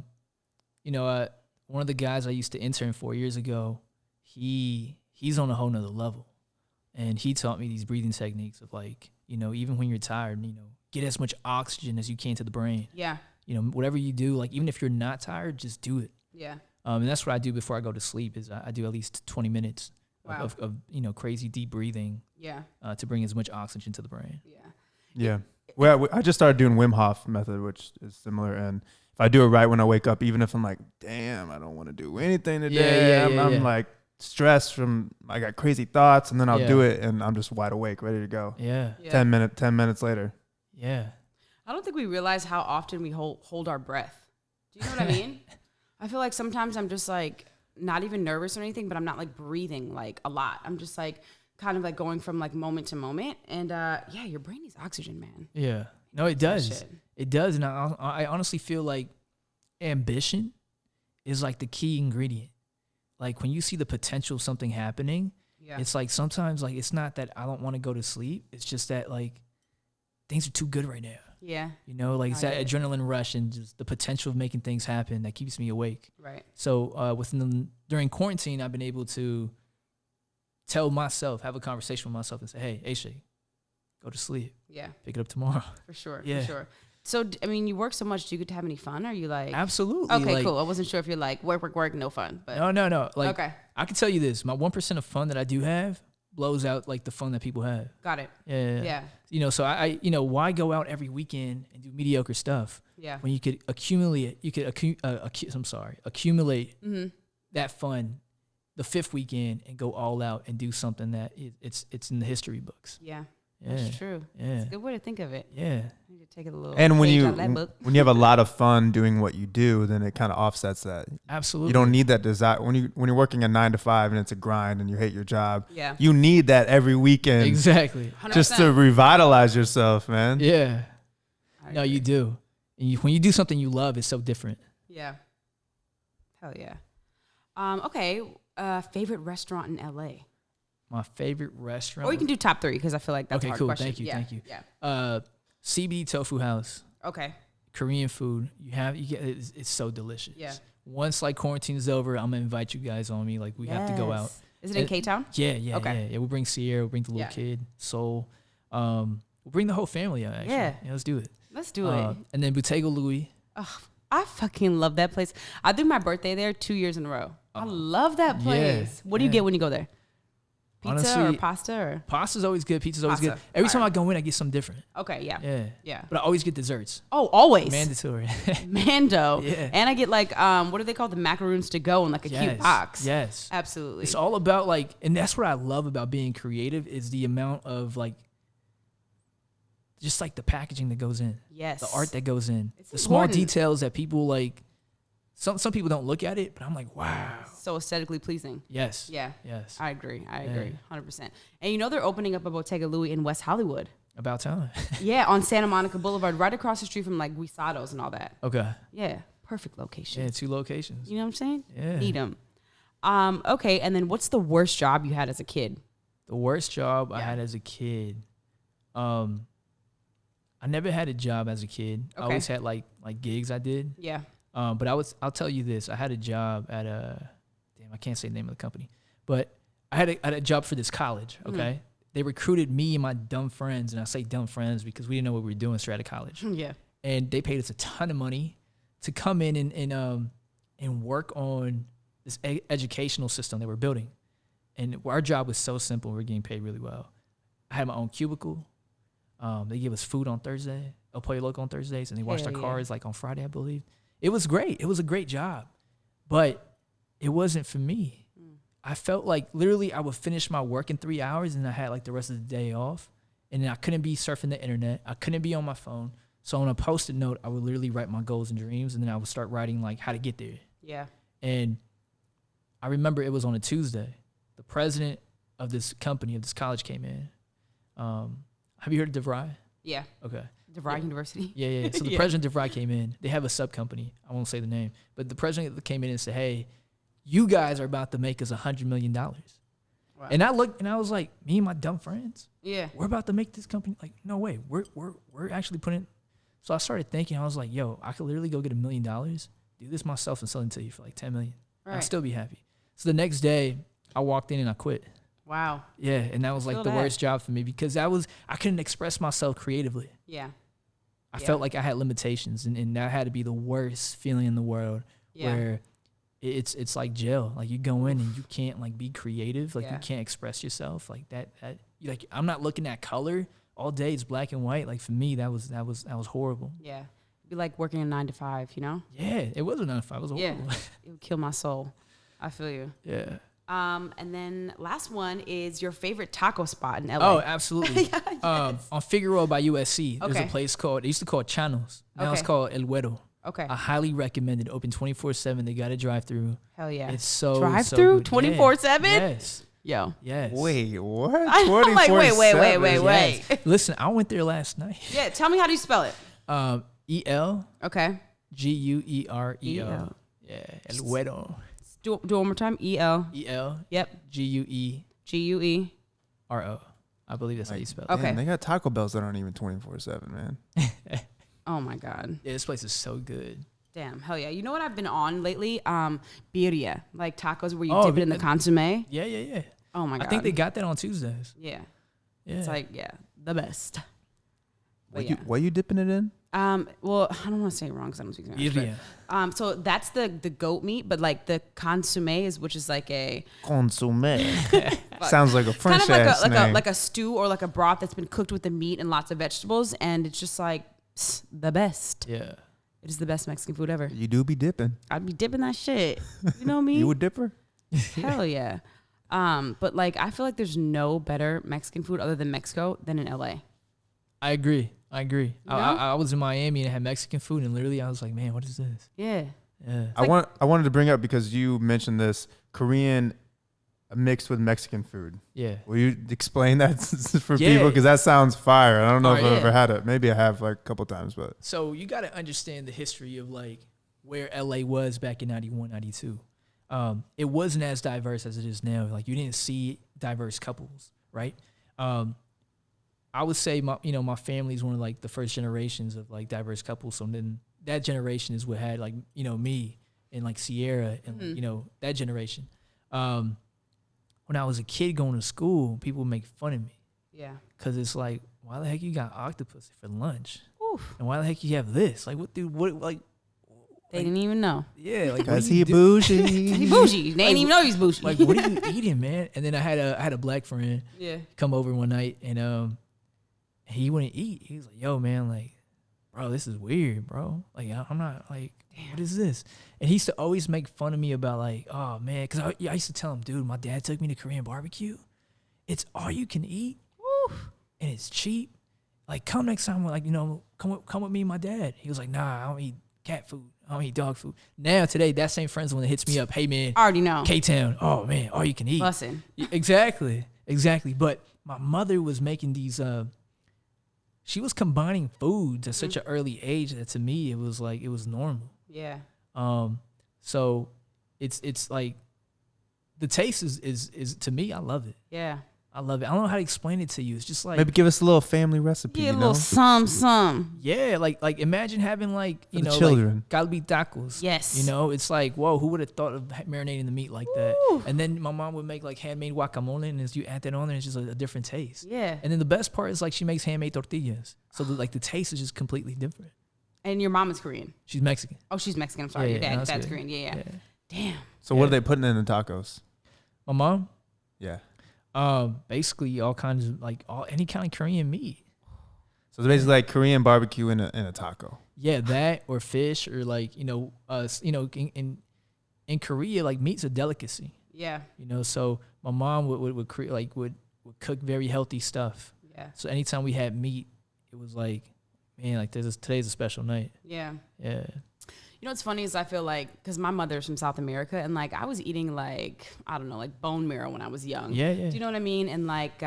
one of the guys I used to intern 4 years ago, he's on a whole nother level, and he taught me these breathing techniques of like, you know, even when you're tired, you know, get as much oxygen as you can to the brain. Yeah. You know, whatever you do, like even if you're not tired, just do it. Yeah. And that's what I do before I go to sleep. Is I do at least 20 minutes Wow. of you know, crazy deep breathing. Yeah. To bring as much oxygen to the brain. Yeah. Yeah. Well, I just started doing Wim Hof method, which is similar. And if I do it right when I wake up, even if I'm like, damn, I don't want to do anything today. I'm like stressed I got crazy thoughts, and then I'll do it and I'm just wide awake, ready to go. Yeah. 10 minutes later. Yeah. I don't think we realize how often we hold our breath. Do you know what I mean? I feel like sometimes I'm just like not even nervous or anything, but I'm not like breathing like a lot. I'm just like kind of like going from like moment to moment. And your brain needs oxygen, man. Yeah. No, it does. Shit. It does. And I honestly feel like ambition is like the key ingredient. Like when you see the potential of something happening, it's like sometimes like it's not that I don't want to go to sleep. It's just that like things are too good right now. Yeah. You know, like it's that adrenaline rush and just the potential of making things happen that keeps me awake. Right. So during quarantine, I've been able to tell myself, have a conversation with myself and say, hey, Aisha, go to sleep. Yeah. Pick it up tomorrow. For sure. Yeah. For sure. So, I mean, you work so much. Do you get to have any fun? Or are you like... Absolutely. Okay, like, cool. I wasn't sure if you're like, work, no fun. But No. Like, okay. I can tell you this. My 1% of fun that I do have blows out like the fun that people have. Got it. Yeah. You know, so I you know, why go out every weekend and do mediocre stuff? Yeah. When you could accumulate, that fun the 5th weekend and go all out and do something that it's in the history books. Yeah. Yeah. That's true. Yeah. It's a good way to think of it. Yeah. I need to take it a little. And when page you out of that book. when you have a lot of fun doing what you do, then it kind of offsets that. Absolutely. You don't need that desire when you're working a 9 to 5 and it's a grind and you hate your job. Yeah. You need that every weekend. Exactly. 100%. Just to revitalize yourself, man. Yeah. I No, agree. you do. And when you do something you love, it's so different. Yeah. Hell yeah. Okay. Favorite restaurant in LA? My favorite restaurant. Or you can do top 3 because I feel like that's a Okay, hard cool. question. Thank you. Yeah. Thank you. Yeah. CB Tofu House. Okay. Korean food. You get it's so delicious. Yeah. Once like quarantine is over, I'm gonna invite you guys on me. Like we have to go out. Is it in K-Town? Yeah. Okay. Yeah. We'll bring Sierra. We'll bring the little kid, Soul. We'll bring the whole family out. Actually. Yeah. Let's do it. Let's do it. And then Bottega Louis. Oh, I fucking love that place. I did my birthday there 2 years in a row. I love that place. What do you get when you go there? Pizza honestly, or pasta or? Pasta's always good. Pizza's always Pasta. good. Every time All I go in, I get something different. Okay, yeah. Yeah. Yeah. But I always get desserts. Oh, always. Mandatory. Mando. Yeah. And I get like, what do they call the macaroons to go in like a cute box? Yes. Absolutely. It's all about like, and that's what I love about being creative is the amount of like, just like the packaging that goes in. Yes. The art that goes in. It's the small important. details that people like, some people don't look at it, but I'm like, wow. So aesthetically pleasing. Yes. Yeah. Yes. I agree. 100%. And you know they're opening up a Bottega Louis in West Hollywood. About time. Yeah, on Santa Monica Boulevard, right across the street from like Guisados and all that. Okay. Yeah, perfect location. Yeah, 2 locations. You know what I'm saying? Yeah. Need them. Okay, and then what's the worst job you had as a kid? The worst job I had as a kid. I never had a job as a kid. Okay. I always had like gigs I did. Yeah. But I'll tell you this. I had a job at I can't say the name of the company, but I had a job for this college. Okay. They recruited me and my dumb friends, and I say dumb friends because we didn't know what we were doing straight out of college. Yeah. And they paid us a ton of money to come in and work on this educational system they were building. And our job was so simple. We were getting paid really well. I had my own cubicle. They give us food on Thursday, El Pollo Loco on Thursdays, and they washed our cars like on Friday, I believe. It was great. It was a great job, but it wasn't for me. I felt like literally I would finish my work in 3 hours and I had like the rest of the day off, and then I couldn't be surfing the internet. I couldn't be on my phone. So on a Post-it note, I would literally write my goals and dreams, and then I would start writing like how to get there. Yeah. And I remember it was on a Tuesday. The president of this company, of this college came in. Have you heard of DeVry? Yeah. Okay. DeVry University. Yeah. So the president of DeVry came in. They have a sub company. I won't say the name, but the president came in and said, "Hey, you guys are about to make us $100 million." Wow. And I looked and I was like, me and my dumb friends, we're about to make this company. Like, no way. We're actually putting. So I started thinking. I was like, yo, I could literally go get $1 million, do this myself, and sell it to you for like $10 million. Right. I'd still be happy. So the next day, I walked in and I quit. Wow. Yeah, and that was like the worst job for me because I couldn't express myself creatively. Yeah. I felt like I had limitations, and that had to be the worst feeling in the world. Where it's like jail. Like you go in and you can't like be creative. Like you can't express yourself. Like that like I'm not looking at color all day. It's black and white. Like for me, that was horrible. Yeah. It'd be like working a 9 to 5, you know? Yeah, it was a 9 to 5. It was horrible. Yeah. It would kill my soul. I feel you. Yeah. And then last one is your favorite taco spot in LA. Oh, absolutely. On Figueroa by USC, there's a place called, they used to call it Chanos. Now it's called El Güero. Okay. I highly recommend it. Open 24/7. They got a drive-through. Hell yeah. It's so drive-through 24/7? Yes. Yo. Yes. Wait, what? I'm like, wait. Listen, I went there last night. Yeah, tell me how do you spell it? E-L. Okay. G-U-E-R-E-O. Yeah. El Güero. Do it one more time. E-L. E-L. Yep. G-U-E. G-U-E. R-O. I believe that's how you spell it. Okay. Damn, they got Taco Bells that aren't even 24/7, man. Oh my God. Yeah, this place is so good. Damn, hell yeah. You know what I've been on lately? Birria. Like tacos where you dip it in the consomme. Yeah. Oh my God. I think they got that on Tuesdays. Yeah. It's like, the best. What you dipping it in? Well, I don't want to say it wrong because I don't speak Spanish. So that's the goat meat, but like the consomme which is like a Consomme. Sounds like a French kind of ass name. like a stew or like a broth that's been cooked with the meat and lots of vegetables, and it's just like the best. Yeah. It is the best Mexican food ever. You do be dipping. I'd be dipping that shit. You know me? You a dipper? Hell yeah. But like I feel like there's no better Mexican food other than Mexico than in LA. I agree. You know? I was in Miami and I had Mexican food, and literally I was like, man, what is this? Yeah. I wanted to bring up, because you mentioned this, Korean mixed with Mexican food. Yeah. Will you explain that for people? Because that sounds fire. I don't know if I've ever had it. Maybe I have like a couple times, but. So you got to understand the history of like where LA was back in 91, 92. It wasn't as diverse as it is now. Like you didn't see diverse couples, right? I would say my family is one of like the first generations of like diverse couples. So then that generation is what had like, me and like Sierra and, that generation. When I was a kid going to school, people would make fun of me. Yeah. Cause it's like, why the heck you got octopus for lunch? Oof. And why the heck you have this? Like, what, dude, what, like, They didn't even know. Yeah, like cause he bougie. He bougie. They didn't even know he's bougie. Like, what are you eating, man? And then I had a black friend come over one night, and he wouldn't eat. He was like, yo, man, like, bro, this is weird, bro. Like, I'm not, like, what is this? And he used to always make fun of me about, like, oh, man, because I used to tell him, dude, my dad took me to Korean barbecue. It's all you can eat, and it's cheap. Like, come next time, like, you know, come with me and my dad. He was like, nah, I don't eat cat food. I don't eat dog food. Now, today, that same friend's the one that hits me up. Hey, man. I already know. K-Town. Oh, man, all you can eat. Bussin'. Exactly. But my mother was making these, she was combining foods at such an early age that to me, it was like, it was normal. Yeah. So it's like, the taste is to me, I love it. Yeah. I love it. I don't know how to explain it to you. It's just like, maybe give us a little family recipe. Yeah, a little some. Yeah, like imagine having like, you For the know, children. like galbi tacos. Yes. You know, it's like, whoa, who would have thought of marinating the meat like that? And then my mom would make like handmade guacamole, and as you add that on there, it's just a different taste. Yeah. And then the best part is like she makes handmade tortillas, so like the taste is just completely different. And your mom is Korean. She's Mexican. Oh, she's Mexican. I'm sorry. Yeah, Your no, dad's good. Korean. Yeah. Damn. So what are they putting in the tacos? My mom, Yeah. basically all kinds of like any kind of Korean meat. So it's basically like Korean barbecue in a taco. Yeah, that or fish or like in Korea, like meat's a delicacy. Yeah. You know, so my mom would create would cook very healthy stuff. Yeah. So anytime we had meat, it was like, man, like today's a special night. Yeah. Yeah. You know what's funny is I feel like, because my mother's from South America, and like I was eating like, I don't know, like bone marrow when I was young. Yeah. Do you know what I mean? And like,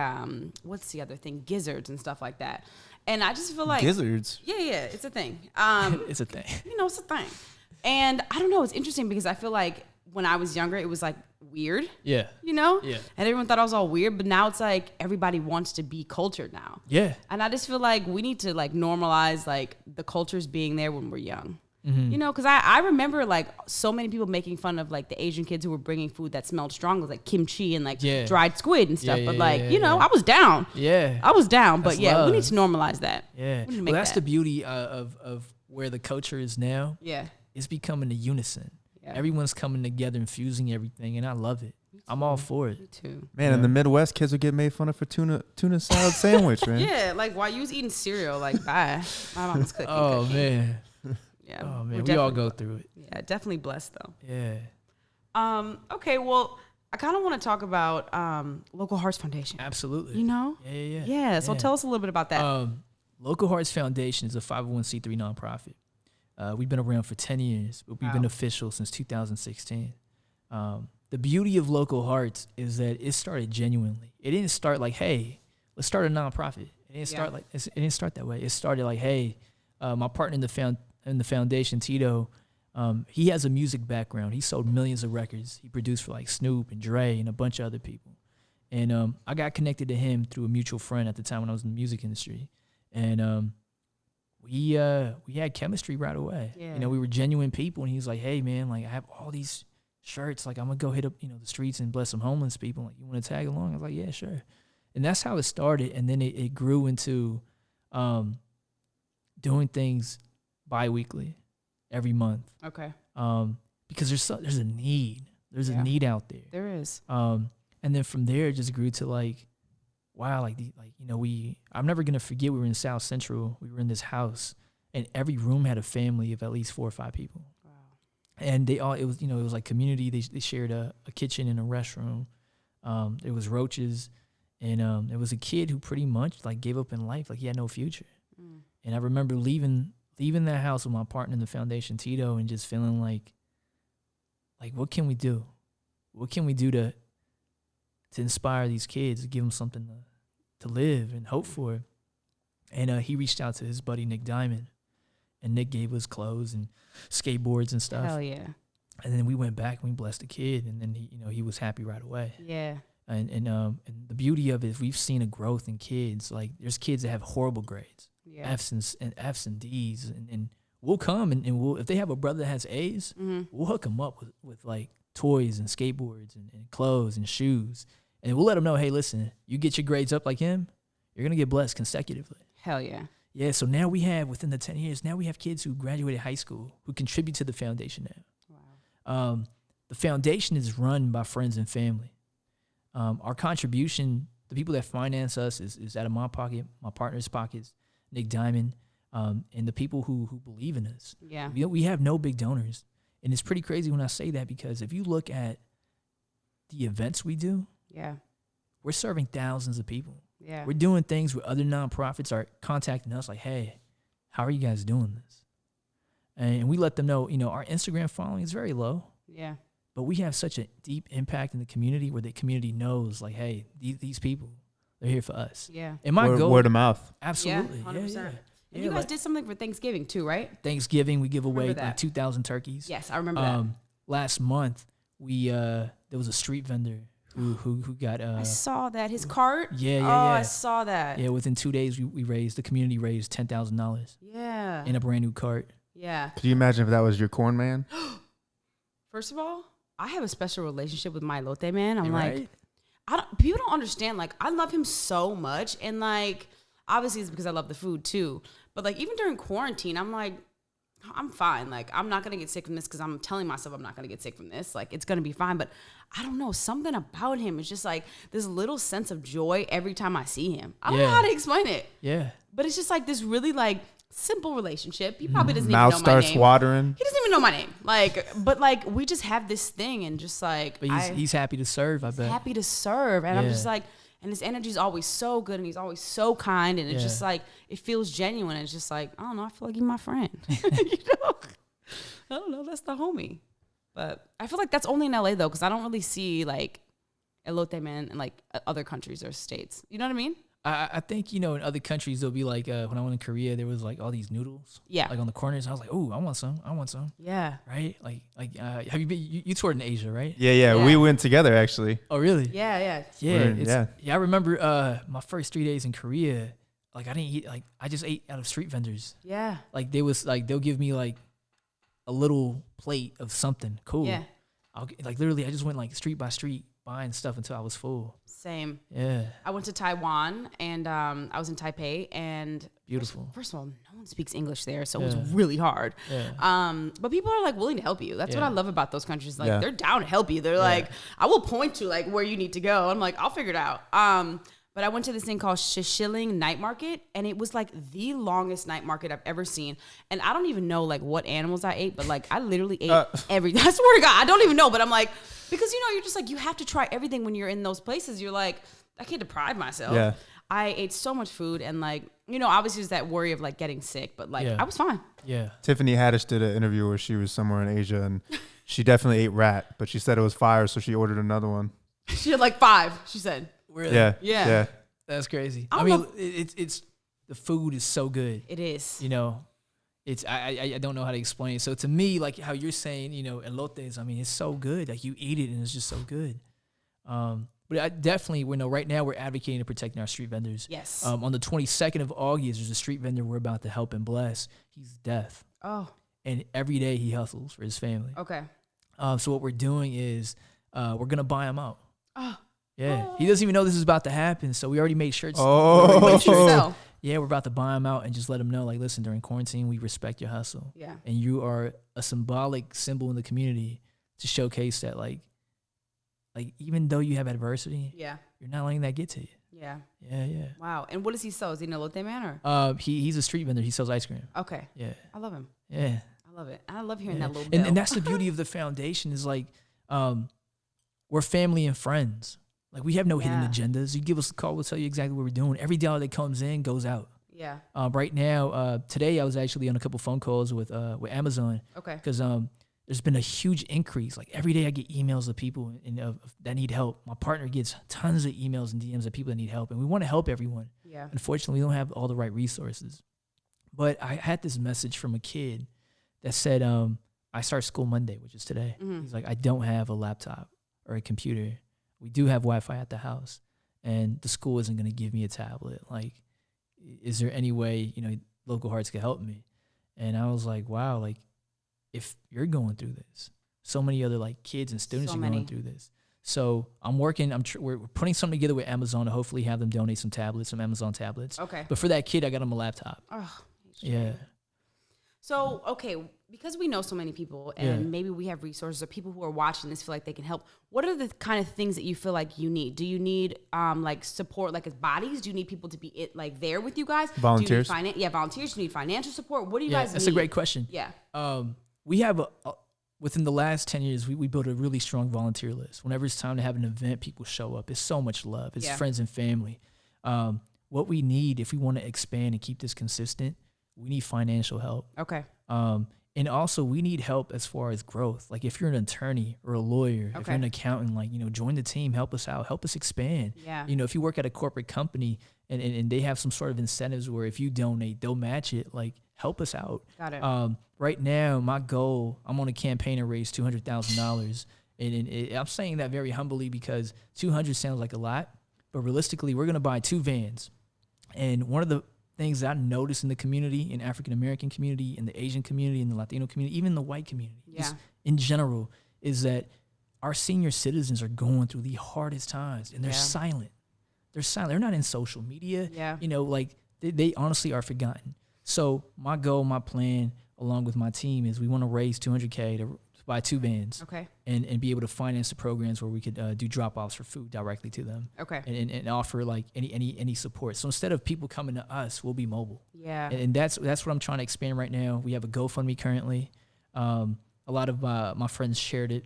what's the other thing? Gizzards and stuff like that. And I just feel like Gizzards. Yeah, it's a thing. It's a thing. You know, it's a thing. And I don't know, it's interesting because I feel like when I was younger, it was like weird. Yeah. You know? Yeah. And everyone thought I was all weird, but now it's like everybody wants to be cultured now. Yeah. And I just feel like we need to like normalize like the cultures being there when we're young. Mm-hmm. You know, because I remember like so many people making fun of like the Asian kids who were bringing food that smelled strong, like kimchi and like dried squid and stuff. But like, you know, I was down. Yeah. I was down. But That's yeah, love. we need to normalize that. Yeah. Well, that's the beauty of where the culture is now. Yeah. It's becoming a unison. Yeah. Everyone's coming together and fusing everything, and I love it. I'm all for it. Me too. Man, in the Midwest, kids would get made fun of for tuna salad sandwich, man. Yeah, like while you was eating cereal, like bye. My mom was cooking. Oh man. Yeah. Oh man, we all go through it. Yeah, definitely blessed though. Yeah. Okay, well, I kind of want to talk about Local Hearts Foundation. Absolutely. You know? Yeah. Yeah, so tell us a little bit about that. Local Hearts Foundation is a 501c3 nonprofit. We've been around for 10 years, but we've been official since 2016. The beauty of Local Hearts is that it started genuinely. It didn't start like, hey, let's start a nonprofit. It didn't start like it didn't start that way. It started like, hey, my partner in the foundation, Tito, he has a music background. He sold millions of records. He produced for like Snoop and Dre and a bunch of other people. And I got connected to him through a mutual friend at the time when I was in the music industry. And we had chemistry right away. Yeah. You know, we were genuine people. And he was like, hey, man, like I have all these shirts. Like I'm going to go hit up, you know, the streets and bless some homeless people. Like, you want to tag along? I was like, yeah, sure. And that's how it started. And then it grew into doing things bi-weekly every month. Okay. Because there's a need. There's a need out there. There is. And then from there it just grew to like, wow, I'm never gonna forget we were in South Central. We were in this house and every room had a family of at least 4 or 5 people. Wow. And it was like community. They shared a kitchen and a restroom. There was roaches and there was a kid who pretty much like gave up in life. Like he had no future. Mm. And I remember leaving that house with my partner in the foundation, Tito, and just feeling like what can we do? What can we do to inspire these kids, to give them something to live and hope for? And he reached out to his buddy Nick Diamond, and Nick gave us clothes and skateboards and stuff. Hell yeah! And then we went back and we blessed the kid, and then he was happy right away. Yeah. And the beauty of it is we've seen a growth in kids. Like there's kids that have horrible grades. Yeah. F's and D's, and we'll come and we'll, if they have a brother that has A's, we'll hook them up with like toys and skateboards and clothes and shoes, and we'll let them know, hey, listen, you get your grades up like him, you're gonna get blessed consecutively. Hell yeah. Yeah, so now we have, within the 10 years, now we have kids who graduated high school who contribute to the foundation now. Wow. The foundation is run by friends and family. Our contribution, the people that finance us is out of my pocket, my partner's pockets, Nick Diamond, and the people who believe in us. Yeah. We have no big donors. And it's pretty crazy when I say that, because if you look at the events we do, we're serving thousands of people. Yeah. We're doing things where other nonprofits are contacting us like, hey, how are you guys doing this? And we let them know, our Instagram following is very low. Yeah. But we have such a deep impact in the community where the community knows, like, hey, these people, they're here for us. Yeah. And my goal, word of mouth. Absolutely. Yeah, 100%. Yeah. And you guys did something for Thanksgiving too, right? Thanksgiving, we give away like 2,000 turkeys. Yes, I remember that. Last month, we there was a street vendor who got. I saw that, his cart. Yeah. I saw that. Yeah, within 2 days, the community raised $10,000. Yeah. In a brand new cart. Yeah. Could you imagine if that was your corn man? First of all, I have a special relationship with my elote man. I'm right? like, people don't understand. Like, I love him so much, and like, obviously it's because I love the food too. But like, even during quarantine, I'm like, I'm fine. Like, I'm not gonna get sick from this because I'm telling myself I'm not gonna get sick from this. Like, it's gonna be fine. But I don't know, something about him is just like this little sense of joy every time I see him. I don't know how to explain it. Yeah. But it's just like this really like simple relationship. He probably doesn't Mouth even know my name. starts watering. He doesn't even know my name. Like, but like, we just have this thing, and just like, But he's happy to serve, I bet. Happy to serve. And I'm just like, and his energy is always so good, and he's always so kind, and it's just like, it feels genuine. It's just like, I don't know, I feel like he's my friend. I don't know, that's the homie. But I feel like that's only in LA though, because I don't really see like elote man in like other countries or states. You know what I mean? I think, in other countries, they'll be like, when I went in Korea, there was like all these noodles. Yeah. Like on the corners. I was like, oh, I want some. Yeah. Right? Have you been, you toured in Asia, right? Yeah. We went together, actually. Oh, really? Yeah. Yeah. I remember my first 3 days in Korea, like I didn't eat, like I just ate out of street vendors. Yeah. Like they'll give me like a little plate of something cool. Yeah. Literally, I just went like street by street buying stuff until I was full. Same. Yeah. I went to Taiwan, and I was in Taipei, and beautiful. First of all, no one speaks English there, so it was really hard. Yeah. But people are like willing to help you. That's what I love about those countries. Like they're down to help you. They're like, I will point to like where you need to go. I'm like, I'll figure it out. But I went to this thing called Shishilling Night Market, and it was like the longest night market I've ever seen. And I don't even know like what animals I ate, but like I literally ate everything. I swear to God, I don't even know. But I'm like, because you're just like, you have to try everything when you're in those places. You're like, I can't deprive myself. Yeah. I ate so much food, and like, obviously there's that worry of like getting sick, but like I was fine. Yeah. Tiffany Haddish did an interview where she was somewhere in Asia, and she definitely ate rat, but she said it was fire, so she ordered another one. She had like 5, she said. Really? Yeah. That's crazy. I mean, it's the food is so good. It is. It's I don't know how to explain it. So to me, like how you're saying, elotes, I mean, it's so good. Like you eat it and it's just so good. But I definitely, right now we're advocating to protecting our street vendors. Yes. On the 22nd of August, there's a street vendor we're about to help and bless. He's deaf. Oh. And every day he hustles for his family. Okay. So what we're doing is we're gonna buy him out. Oh. Yeah. He doesn't even know this is about to happen. So we already made shirts. Oh. Yeah, we're about to buy him out and just let him know, like, listen, during quarantine, we respect your hustle. Yeah. And you are a symbolic symbol in the community to showcase that, like even though you have adversity, you're not letting that get to you. Yeah. Yeah. Wow. And what does he sell? Is he an elote man or? He's a street vendor. He sells ice cream. Okay. Yeah. I love him. Yeah. I love it. I love hearing that little bell. And that's the beauty of the foundation is like, we're family and friends. Like we have no hidden agendas. You give us a call, we'll tell you exactly what we're doing. Every dollar that comes in goes out. Yeah. Right now, today I was actually on a couple phone calls with Amazon. Okay. Because there's been a huge increase. Like every day I get emails of people that need help. My partner gets tons of emails and DMs of people that need help, and we want to help everyone. Yeah. Unfortunately, we don't have all the right resources. But I had this message from a kid that said, I start school Monday, which is today. Mm-hmm. He's like, I don't have a laptop or a computer. We do have Wi-Fi at the house, and the school isn't going to give me a tablet. Like, is there any way, Local Hearts could help me? And I was like, wow, like, if you're going through this, so many other like kids and students are going through this. So we're putting something together with Amazon to hopefully have them donate some Amazon tablets. Okay. But for that kid, I got him a laptop. Oh, yeah. So, okay, because we know so many people and maybe we have resources or people who are watching this feel like they can help, what are the kind of things that you feel like you need? Do you need like support, like as bodies? Do you need people to be like there with you guys? Volunteers? Do you need volunteers. Do you need financial support? What do you guys need? That's a great question. Yeah. We have within the last 10 years, we built a really strong volunteer list. Whenever it's time to have an event, people show up. It's so much love. It's friends and family. What we need, if we want to expand and keep this consistent, we need financial help. Okay. And also we need help as far as growth. Like if you're an attorney or a lawyer, if you're an accountant, like, join the team, help us out, help us expand. Yeah. If you work at a corporate company and they have some sort of incentives where if you donate, they'll match it, like help us out. Got it. Right now, my goal, I'm on a campaign to raise $200,000. And I'm saying that very humbly because 200 sounds like a lot, but realistically, we're going to buy 2 vans. And one of the things that I noticed in the community, in African-American community, in the Asian community, in the Latino community, even the white community, in general, is that our senior citizens are going through the hardest times and they're silent. They're silent. They're not in social media. Yeah. Like they honestly are forgotten. So my goal, my plan, along with my team, is we want to raise $200K to buy 2 vans. Okay. And be able to finance the programs where we could do drop-offs for food directly to them. Okay. And offer like any support. So instead of people coming to us, we'll be mobile. Yeah. And that's what I'm trying to expand right now. We have a GoFundMe currently. A lot of my friends shared it.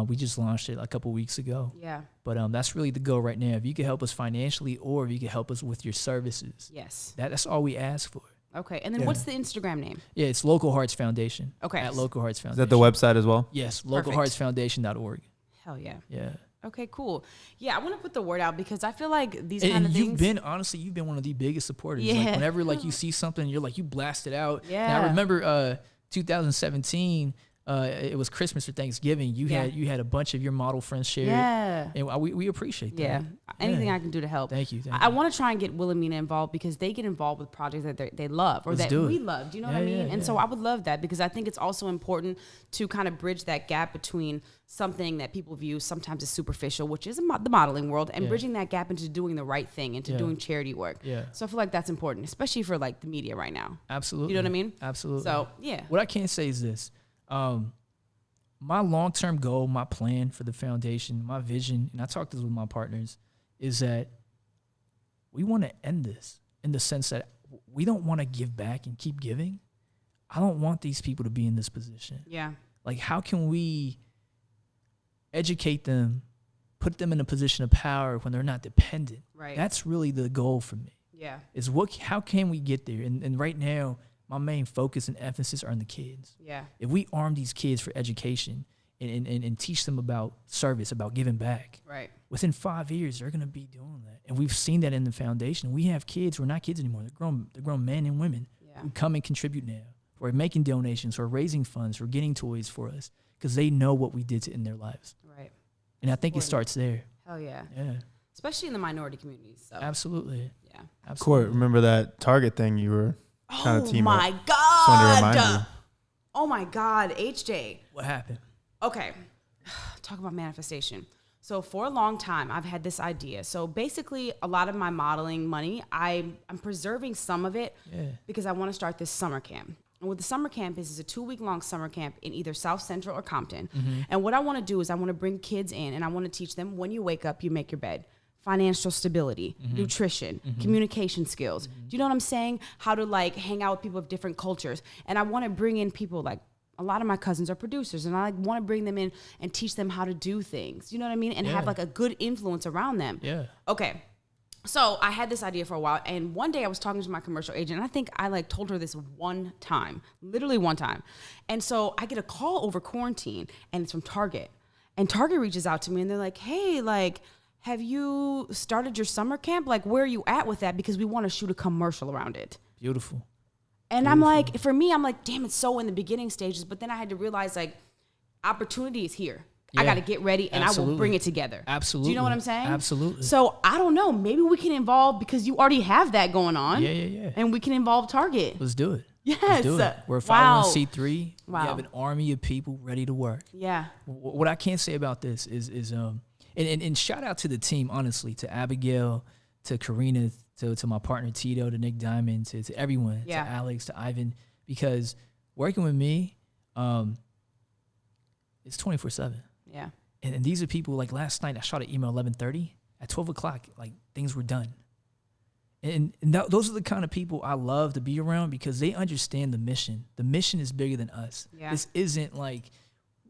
We just launched it a couple weeks ago. Yeah. But that's really the goal right now. If you could help us financially or if you could help us with your services. Yes. That's all we ask for. Okay. And then what's the Instagram name? Yeah, it's Local Hearts Foundation. Okay. At Local Hearts Foundation. Is that the website as well? Yes, localheartsfoundation.org. Hell yeah. Yeah. Okay, cool. Yeah, I want to put the word out because I feel like these kind of things. You've been one of the biggest supporters. Yeah. Like whenever you see something, you're like, you blast it out. Yeah. And I remember 2017, it was Christmas or Thanksgiving. You had a bunch of your model friends share it. And we appreciate that. Yeah. Anything I can do to help. Thank you. I want to try and get Wilhelmina involved because they get involved with projects that they love or we love. Do you know what I mean? And so I would love that because I think it's also important to kind of bridge that gap between something that people view sometimes as superficial, which is the modeling world, and bridging that gap into doing the right thing, into doing charity work. Yeah. So I feel like that's important, especially for like the media right now. Absolutely. You know what I mean? Absolutely. So, yeah. What I can say is this. My long-term goal, my plan for the foundation, my vision, and I talked this with my partners, is that we want to end this in the sense that we don't want to give back and keep giving. I don't want these people to be in this position. Yeah. Like, how can we educate them, put them in a position of power when they're not dependent? Right. That's really the goal for me. Yeah. Is how can we get there? And right now, my main focus and emphasis are on the kids. Yeah. If we arm these kids for education and teach them about service, about giving back, right, within 5 years, they're going to be doing that. And we've seen that in the foundation. We have kids who are not kids anymore. They're grown men and women who come and contribute now. Who are making donations, who are raising funds, who are getting toys for us because they know what we did in their lives. Right. And I think it starts there. Hell yeah. Yeah. Especially in the minority communities. So. Absolutely. Yeah. Absolutely. Court, remember that Target thing you were trying to team up? Oh my God. Oh my God, HJ. What happened? Okay. Talk about manifestation. So for a long time, I've had this idea. So basically, a lot of my modeling money, I'm preserving some of it because I want to start this summer camp. And what the summer camp is a 2-week-long summer camp in either South Central or Compton. Mm-hmm. And what I want to do is I want to bring kids in and I want to teach them when you wake up, you make your bed. Financial stability, nutrition, communication skills. Do you know what I'm saying? How to like hang out with people of different cultures. And I want to bring in people like a lot of my cousins are producers and I like want to bring them in and teach them how to do things. You know what I mean? And have like a good influence around them. Yeah. Okay. So I had this idea for a while, and one day I was talking to my commercial agent, and I think I like told her this one time, literally one time. And so I get a call over quarantine, and it's from Target. And Target reaches out to me, and they're like, hey, like, have you started your summer camp? Like, where are you at with that? Because we want to shoot a commercial around it. Beautiful. And I'm like, for me, I'm like, damn, it's so in the beginning stages. But then I had to realize, like, opportunity is here. Yeah. I got to get ready and I will bring it together. Absolutely. Do you know what I'm saying? Absolutely. So I don't know. Maybe we can involve because you already have that going on. Yeah. And we can involve Target. Let's do it. Yes. Let's do it. We're a 501c3. Wow. We have an army of people ready to work. Yeah. What I can say about this is And shout out to the team, honestly, to Abigail, to Karina, to my partner Tito, to Nick Diamond, to everyone, to Alex, to Ivan, because working with me, it's 24/7. Yeah. And these are people, like last night I shot an email 11:30. At 12 o'clock, like things were done. And those are the kind of people I love to be around because they understand the mission. The mission is bigger than us. Yeah. This isn't like,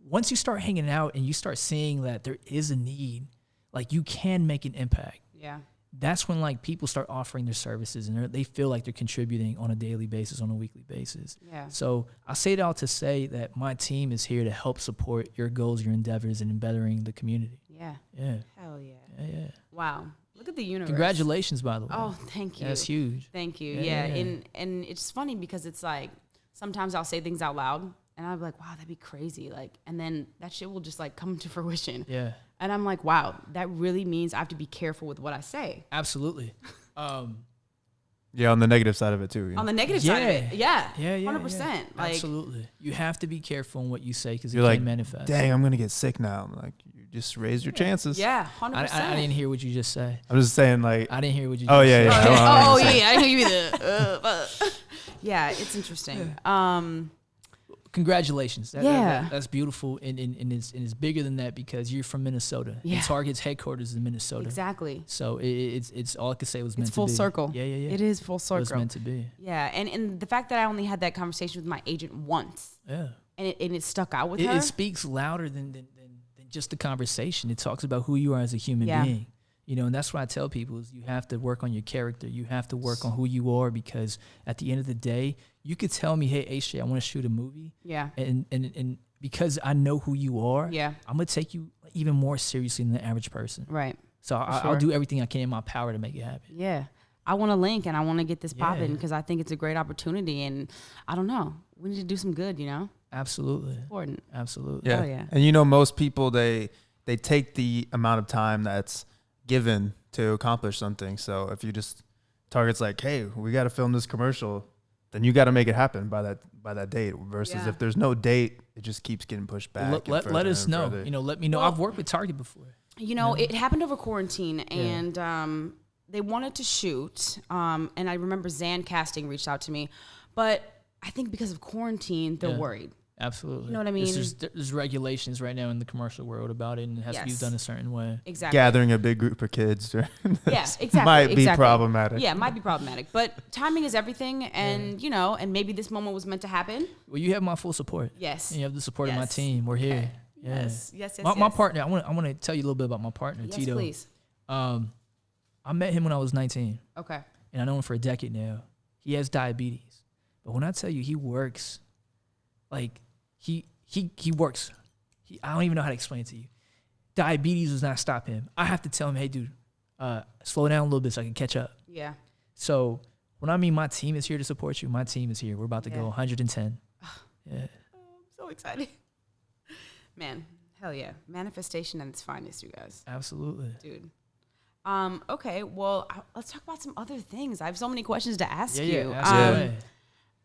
once you start hanging out and you start seeing that there is a need, like you can make an impact. Yeah. That's when like people start offering their services and they feel like they're contributing on a daily basis, on a weekly basis. Yeah. So I say it all to say that my team is here to help support your goals, your endeavors, and in bettering the community. Yeah. Yeah. Hell yeah. Yeah. Wow. Look at the universe. Congratulations, by the way. Oh, thank you. Yeah, that's huge. Thank you. Yeah. And it's funny because it's like sometimes I'll say things out loud and I'll be like, wow, that'd be crazy. Like, and then that shit will just like come to fruition. Yeah. And I'm like, wow, that really means I have to be careful with what I say. Absolutely. Yeah, on the negative side of it too. On the negative side of it. Yeah. 100%. Yeah. Like, absolutely. You have to be careful in what you say because it can like, manifest. Dang, I'm going to get sick now. I'm like, you just raised your chances. Yeah, 100%. I didn't hear what you just say. I'm just saying like. I didn't hear what you just said. Oh, yeah. I didn't hear you either. Yeah, it's interesting. Congratulations. That's beautiful. And it's bigger than that because you're from Minnesota. Yeah. And Target's headquarters is in Minnesota. Exactly. So it's all I could say was meant to be. It's full circle. Yeah. It is full circle. It was meant to be. Yeah. And the fact that I only had that conversation with my agent once. Yeah. And it stuck out with her. It speaks louder than just the conversation. It talks about who you are as a human being. You know, and that's what I tell people is you have to work on your character. You have to work on who you are because at the end of the day, you could tell me, hey, HJ, I want to shoot a movie. Yeah. And because I know who you are, yeah, I'm going to take you even more seriously than the average person. Right. So I'll do everything I can in my power to make it happen. Yeah. I want to link and I want to get this popping because I think it's a great opportunity. And I don't know. We need to do some good, you know? Absolutely. It's important. Absolutely. Yeah. Oh, yeah. And you know, most people, they take the amount of time that's given to accomplish something. So if you just Target's like, hey, we got to film this commercial, then you got to make it happen by that date. Versus if there's no date, it just keeps getting pushed back. Let us know. You know, let me know. Well, I've worked with Target before. You know, it happened over quarantine, and they wanted to shoot. And I remember Zan Casting reached out to me, but I think because of quarantine, they're worried. Absolutely. You know what I mean? There's regulations right now in the commercial world about it, and it has to be done a certain way. Exactly. Gathering a big group of kids exactly. might be problematic. Yeah, it might be problematic. But timing is everything, and you know, and maybe this moment was meant to happen. Well, you have my full support. Yes. And you have the support of my team. We're here. Yeah. Yes. My partner. I want to tell you a little bit about my partner, Tito. Please. I met him when I was 19. Okay. And I know him for a decade now. He has diabetes, but when I tell you he works, like. He works. I don't even know how to explain it to you. Diabetes does not stop him. I have to tell him, hey, dude, slow down a little bit so I can catch up. Yeah. So when I mean my team is here to support you, my team is here. We're about to go 110. Yeah. I'm so excited. Man, hell yeah. Manifestation at its finest, you guys. Absolutely. Dude. Okay, well, let's talk about some other things. I have so many questions to ask you. Yeah, ask away.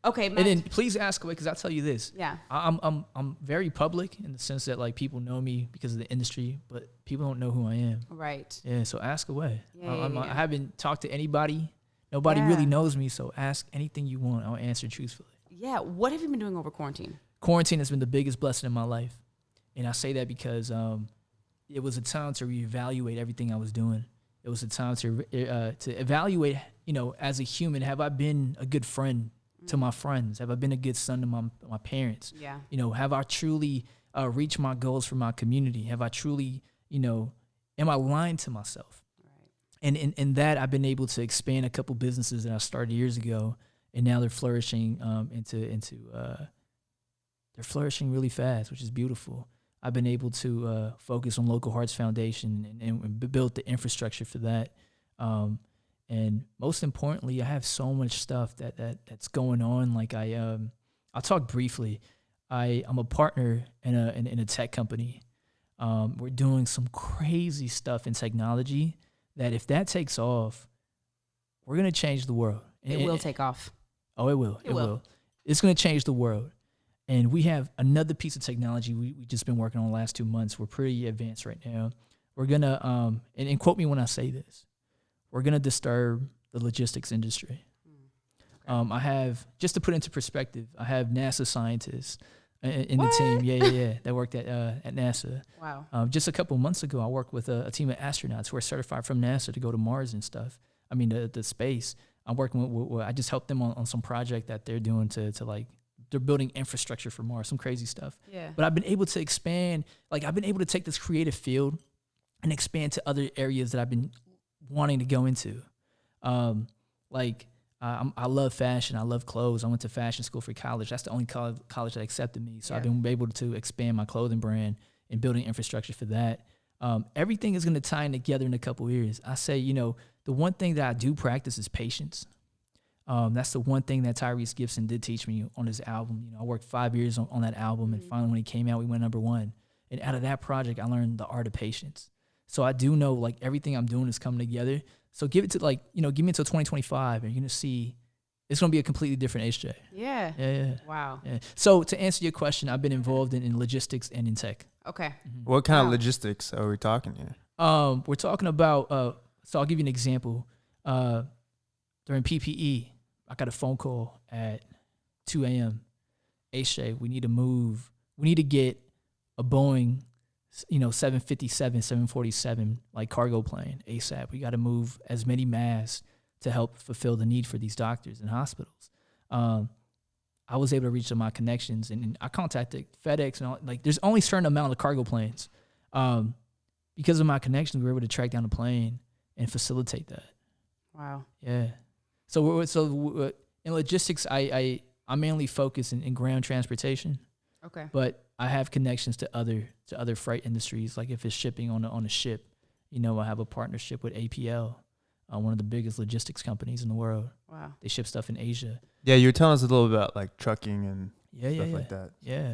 Okay, Matt. And then please ask away because I'll tell you this. Yeah. I'm very public in the sense that like people know me because of the industry, but people don't know who I am. Right. Yeah. So ask away. Yeah, I haven't talked to anybody. Nobody really knows me. So ask anything you want. I'll answer truthfully. Yeah. What have you been doing over quarantine? Quarantine has been the biggest blessing in my life, and I say that because it was a time to reevaluate everything I was doing. It was a time to evaluate, you know, as a human, have I been a good friend to my friends? Have I been a good son to my parents? Yeah. You know, have I truly reached my goals for my community? Have I truly, you know, am I lying to myself? Right. And in that, I've been able to expand a couple businesses that I started years ago, and now they're flourishing they're flourishing really fast, which is beautiful. I've been able to focus on Local Hearts Foundation and build the infrastructure for that. And most importantly, I have so much stuff that's going on. Like I'll talk briefly. I'm a partner in a tech company. We're doing some crazy stuff in technology that if that takes off, we're gonna change the world. It will take off. Oh, it will. It will. It's gonna change the world. And we have another piece of technology we just been working on the last 2 months. We're pretty advanced right now. we're gonna and quote me when I say this, we're gonna disturb the logistics industry. I have, just to put into perspective, I have NASA scientists in the team, that worked at NASA. Wow. Just a couple months ago, I worked with a team of astronauts who are certified from NASA to go to Mars and stuff. I mean, the space. I'm working with I just helped them on some project that they're doing to like, they're building infrastructure for Mars, some crazy stuff. Yeah. But I've been able to expand, like I've been able to take this creative field and expand to other areas that I've been wanting to go into. I love fashion. I love clothes. I went to fashion school for college. That's the only college that accepted me. So I've been able to expand my clothing brand and building infrastructure for that. Everything is going to tie in together in a couple of years. I say, the one thing that I do practice is patience. That's the one thing that Tyrese Gibson did teach me on his album. I worked 5 years on that album, and finally when it came out, we went #1. And out of that project, I learned the art of patience. So I do know like everything I'm doing is coming together. So give it to give me until 2025, and you're gonna see it's gonna be a completely different HJ. Yeah. Yeah. Wow. Yeah. So to answer your question, I've been involved in logistics and in tech. Okay. Mm-hmm. What kind of logistics are we talking here? We're talking about. So I'll give you an example. During PPE, I got a phone call at 2 a.m. HJ, we need to move. We need to get a Boeing 757, 747, like cargo plane ASAP. We got to move as many masks to help fulfill the need for these doctors and hospitals. I was able to reach to my connections, and I contacted FedEx and all, like there's only a certain amount of cargo planes. Because of my connections, we were able to track down a plane and facilitate that. Wow. Yeah. So in logistics, I mainly focus in ground transportation. Okay. But I have connections to other freight industries. Like if it's shipping on a ship, I have a partnership with APL, one of the biggest logistics companies in the world. Wow. They ship stuff in Asia. Yeah, you were telling us a little about like trucking and stuff like that. Yeah.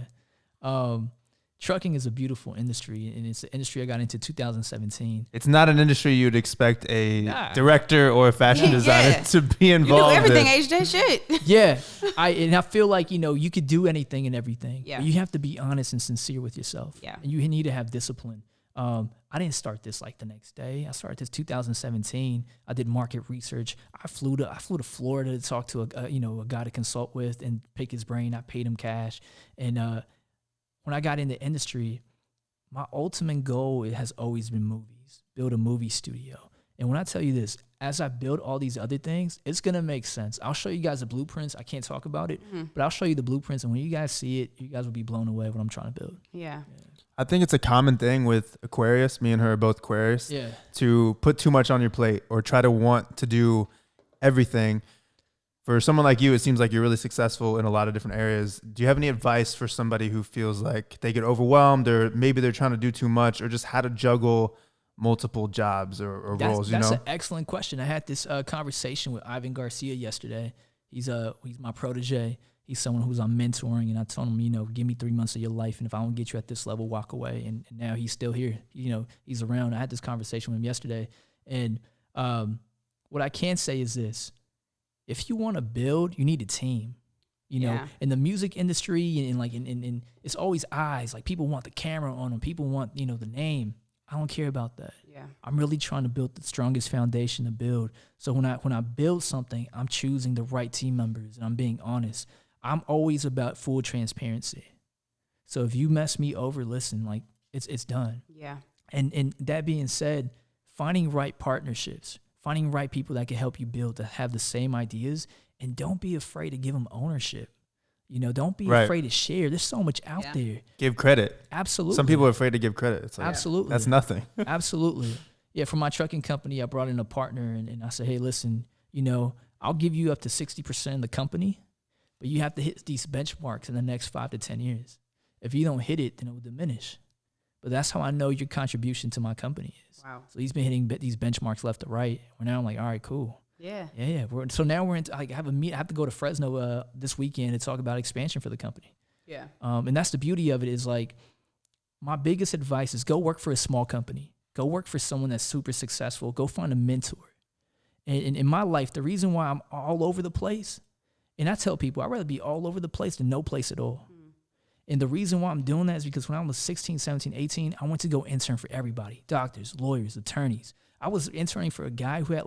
Trucking is a beautiful industry, and it's the industry I got into 2017. It's not an industry you'd expect a director or a fashion designer to be involved in. You do everything, HJ, shit. Yeah. I feel like, you could do anything and everything. Yeah. But you have to be honest and sincere with yourself. Yeah. And you need to have discipline. I didn't start this like the next day. I started this 2017. I did market research. I flew to Florida to talk to a guy to consult with and pick his brain. I paid him cash. And when I got in the industry, my ultimate goal has always been movies, build a movie studio. And when I tell you this, as I build all these other things, it's going to make sense. I'll show you guys the blueprints. I can't talk about it, but I'll show you the blueprints. And when you guys see it, you guys will be blown away what I'm trying to build. Yeah. I think it's a common thing with Aquarius. Me and her are both Aquarius. Yeah. To put too much on your plate or try to want to do everything. For someone like you, it seems like you're really successful in a lot of different areas. Do you have any advice for somebody who feels like they get overwhelmed, or maybe they're trying to do too much, or just how to juggle multiple jobs or roles? That's an excellent question. I had this conversation with Ivan Garcia yesterday. He's my protege. He's someone who's I'm mentoring, and I told him, give me 3 months of your life, and if I don't get you at this level, walk away. And now he's still here. He's around. I had this conversation with him yesterday, and what I can say is this. If you want to build, you need a team. In the music industry and it's always eyes. Like people want the camera on them. People want, the name. I don't care about that. Yeah. I'm really trying to build the strongest foundation to build. So when I build something, I'm choosing the right team members and I'm being honest. I'm always about full transparency. So if you mess me over, listen, like it's done. Yeah. And that being said, finding right partnerships, finding right people that can help you build, to have the same ideas, and don't be afraid to give them ownership. Don't be afraid to share. There's so much out there. Give credit. Absolutely. Some people are afraid to give credit. It's like, absolutely. That's nothing. Absolutely. Yeah, for my trucking company, I brought in a partner, and I said, hey, listen, I'll give you up to 60% of the company, but you have to hit these benchmarks in the next 5 to 10 years. If you don't hit it, then it will diminish. But that's how I know your contribution to my company is. Wow. So he's been hitting these benchmarks left to right. Where now I'm like, all right, cool. Yeah. Yeah. So now we're into, I have to go to Fresno this weekend to talk about expansion for the company. Yeah. And that's the beauty of it is like, my biggest advice is go work for a small company. Go work for someone that's super successful. Go find a mentor. And in my life, the reason why I'm all over the place, and I tell people I'd rather be all over the place than no place at all. And the reason why I'm doing that is because when I was 16, 17, 18, I went to go intern for everybody. Doctors, lawyers, attorneys. I was interning for a guy who had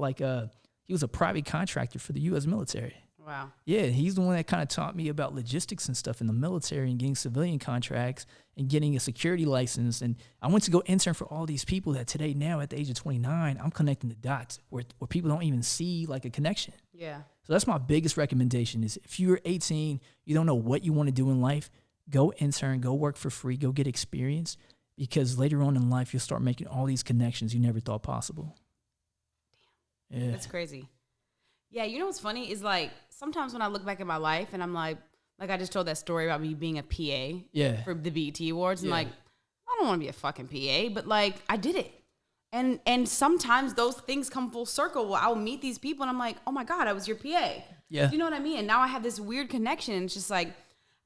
he was a private contractor for the U.S. military. Wow. Yeah, he's the one that kind of taught me about logistics and stuff in the military and getting civilian contracts and getting a security license. And I went to go intern for all these people that today, now at the age of 29, I'm connecting the dots where people don't even see like a connection. Yeah. So that's my biggest recommendation is if you're 18, you don't know what you want to do in life, go intern, go work for free, go get experience, because later on in life, you'll start making all these connections you never thought possible. Damn. Yeah. That's crazy. Yeah, you know what's funny is like sometimes when I look back at my life and I'm like I just told that story about me being a PA for the BET Awards. And like, I don't want to be a fucking PA, but like I did it. And sometimes those things come full circle. Well, I'll meet these people and I'm like, oh my God, I was your PA. Yeah. Do you know what I mean? And now I have this weird connection. It's just like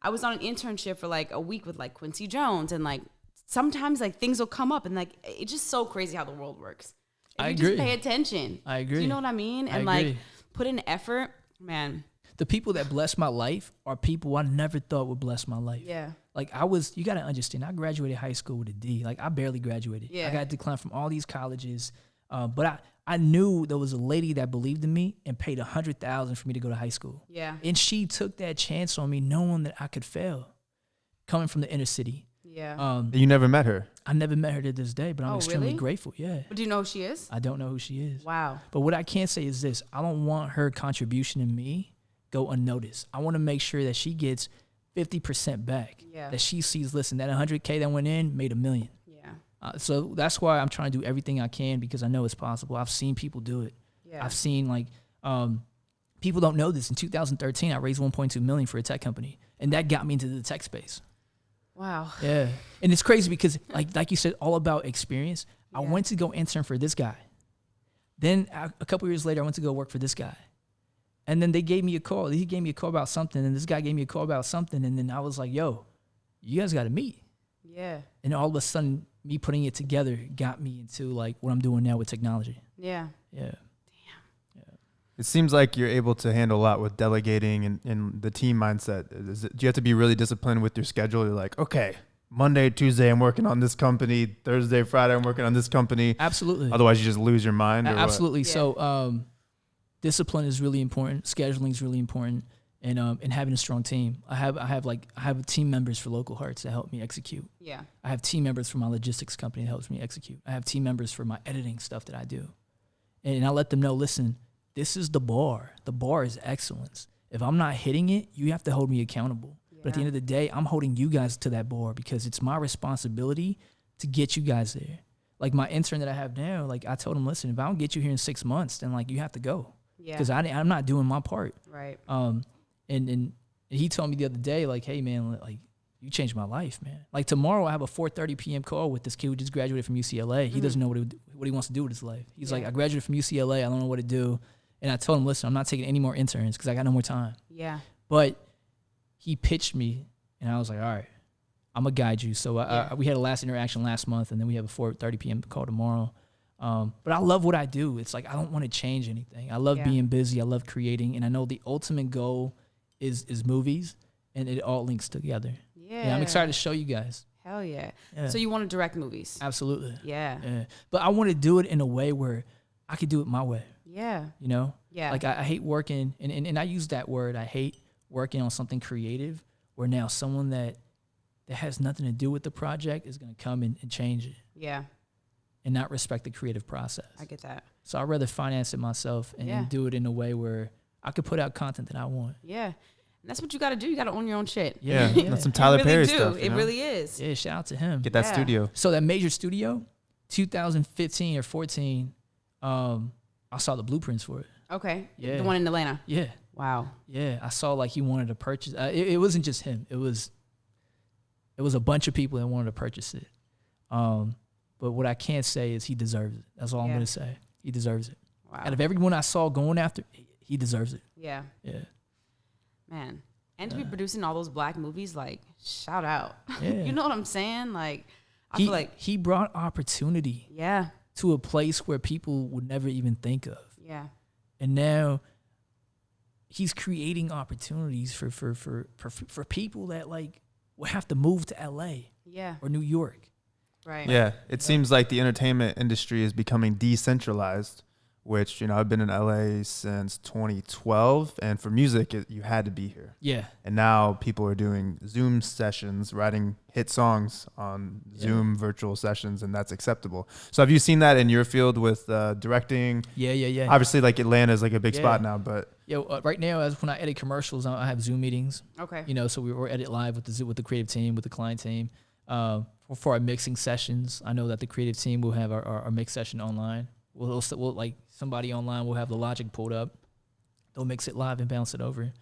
I was on an internship for like a week with like Quincy Jones, and like sometimes like things will come up and like it's just so crazy how the world works. If I you agree. just pay attention. I agree. Do you know what I mean? And like put in effort, man. The people that bless my life are people I never thought would bless my life. Yeah. Like you got to understand, I graduated high school with a D. Like I barely graduated. Yeah. I got declined from all these colleges. But I knew there was a lady that believed in me and paid $100,000 for me to go to high school. Yeah. And she took that chance on me knowing that I could fail coming from the inner city. Yeah. You never met her? I never met her to this day, but I'm extremely really? grateful. Yeah. But do you know who she is? I don't know who she is. Wow. But what I can say is this. I don't want her contribution in me go unnoticed. I want to make sure that she gets 50% back. Yeah. That she sees, listen, that $100K that went in made $1 million. Yeah. So that's why I'm trying to do everything I can, because I know it's possible. I've seen people do it. Yeah. I've seen people don't know this. In 2013, I raised $1.2 million for a tech company, and that got me into the tech space. Wow. Yeah. And it's crazy because like you said, all about experience. I went to go intern for this guy. Then a couple years later, I went to go work for this guy. And then they gave me a call. He gave me a call about something, and this guy gave me a call about something. And then I was like, yo, you guys got to meet. Yeah. And all of a sudden, me putting it together got me into like what I'm doing now with technology. Yeah. Yeah. It seems like you're able to handle a lot with delegating and the team mindset. Do you have to be really disciplined with your schedule? You're like, okay, Monday, Tuesday, I'm working on this company. Thursday, Friday, I'm working on this company. Absolutely. Otherwise, you just lose your mind. Or absolutely. Yeah. So discipline is really important. Scheduling is really important. And having a strong team. I have team members for Local Hearts that help me execute. Yeah. I have team members for my logistics company that helps me execute. I have team members for my editing stuff that I do. And I let them know, listen, this is the bar. The bar is excellence. If I'm not hitting it, you have to hold me accountable. Yeah. But at the end of the day, I'm holding you guys to that bar because it's my responsibility to get you guys there. Like my intern that I have now, like I told him, listen, if I don't get you here in 6 months, then like you have to go. Yeah. Because I'm not doing my part. Right. And he told me the other day, like, hey man, like you changed my life, man. Like tomorrow I have a 4:30 p.m. call with this kid who just graduated from UCLA. He doesn't know what he wants to do with his life. He's like, I graduated from UCLA. I don't know what to do. And I told him, listen, I'm not taking any more interns because I got no more time. Yeah. But he pitched me, and I was like, all right, I'm going to guide you. So we had a last interaction last month, and then we have a 4:30 p.m. call tomorrow. But I love what I do. It's like I don't want to change anything. I love being busy. I love creating. And I know the ultimate goal is movies, and it all links together. Yeah. And I'm excited to show you guys. Hell yeah. So you want to direct movies? Absolutely. Yeah. But I want to do it in a way where I could do it my way. Yeah. You know? Yeah. Like I hate working, and I use that word, I hate working on something creative where now someone that has nothing to do with the project is going to come and change it. Yeah. And not respect the creative process. I get that. So I'd rather finance it myself and do it in a way where I could put out content that I want. Yeah. And that's what you got to do. You got to own your own shit. Yeah. That's some Tyler Perry stuff. It really is. Yeah, shout out to him. Get that studio. So that major studio, 2015 or 14, I saw the blueprints for it. Okay. Yeah. The one in Atlanta. Yeah. Wow. Yeah. I saw like he wanted to purchase. It wasn't just him. It was a bunch of people that wanted to purchase it. But what I can't say is he deserves it. That's all I'm going to say. He deserves it. Wow. Out of everyone I saw going after, he deserves it. Yeah. Yeah. Man. And to be producing all those black movies, like, shout out. Yeah. You know what I'm saying? Like, I feel like he brought opportunity to a place where people would never even think of. Yeah. And now he's creating opportunities for people that like will have to move to LA or New York. Right. Yeah. It seems like the entertainment industry is becoming decentralized, which, I've been in LA since 2012. And for music, you had to be here. Yeah. And now people are doing Zoom sessions, writing hit songs on Zoom virtual sessions, and that's acceptable. So have you seen that in your field with directing? Yeah. Obviously, like Atlanta is like a big spot now, but right now, as when I edit commercials, I have Zoom meetings. Okay. So we edit live with the creative team, with the client team. For our mixing sessions, I know that the creative team will have our mix session online. We'll like somebody online will have the Logic pulled up. They'll mix it live and bounce it over.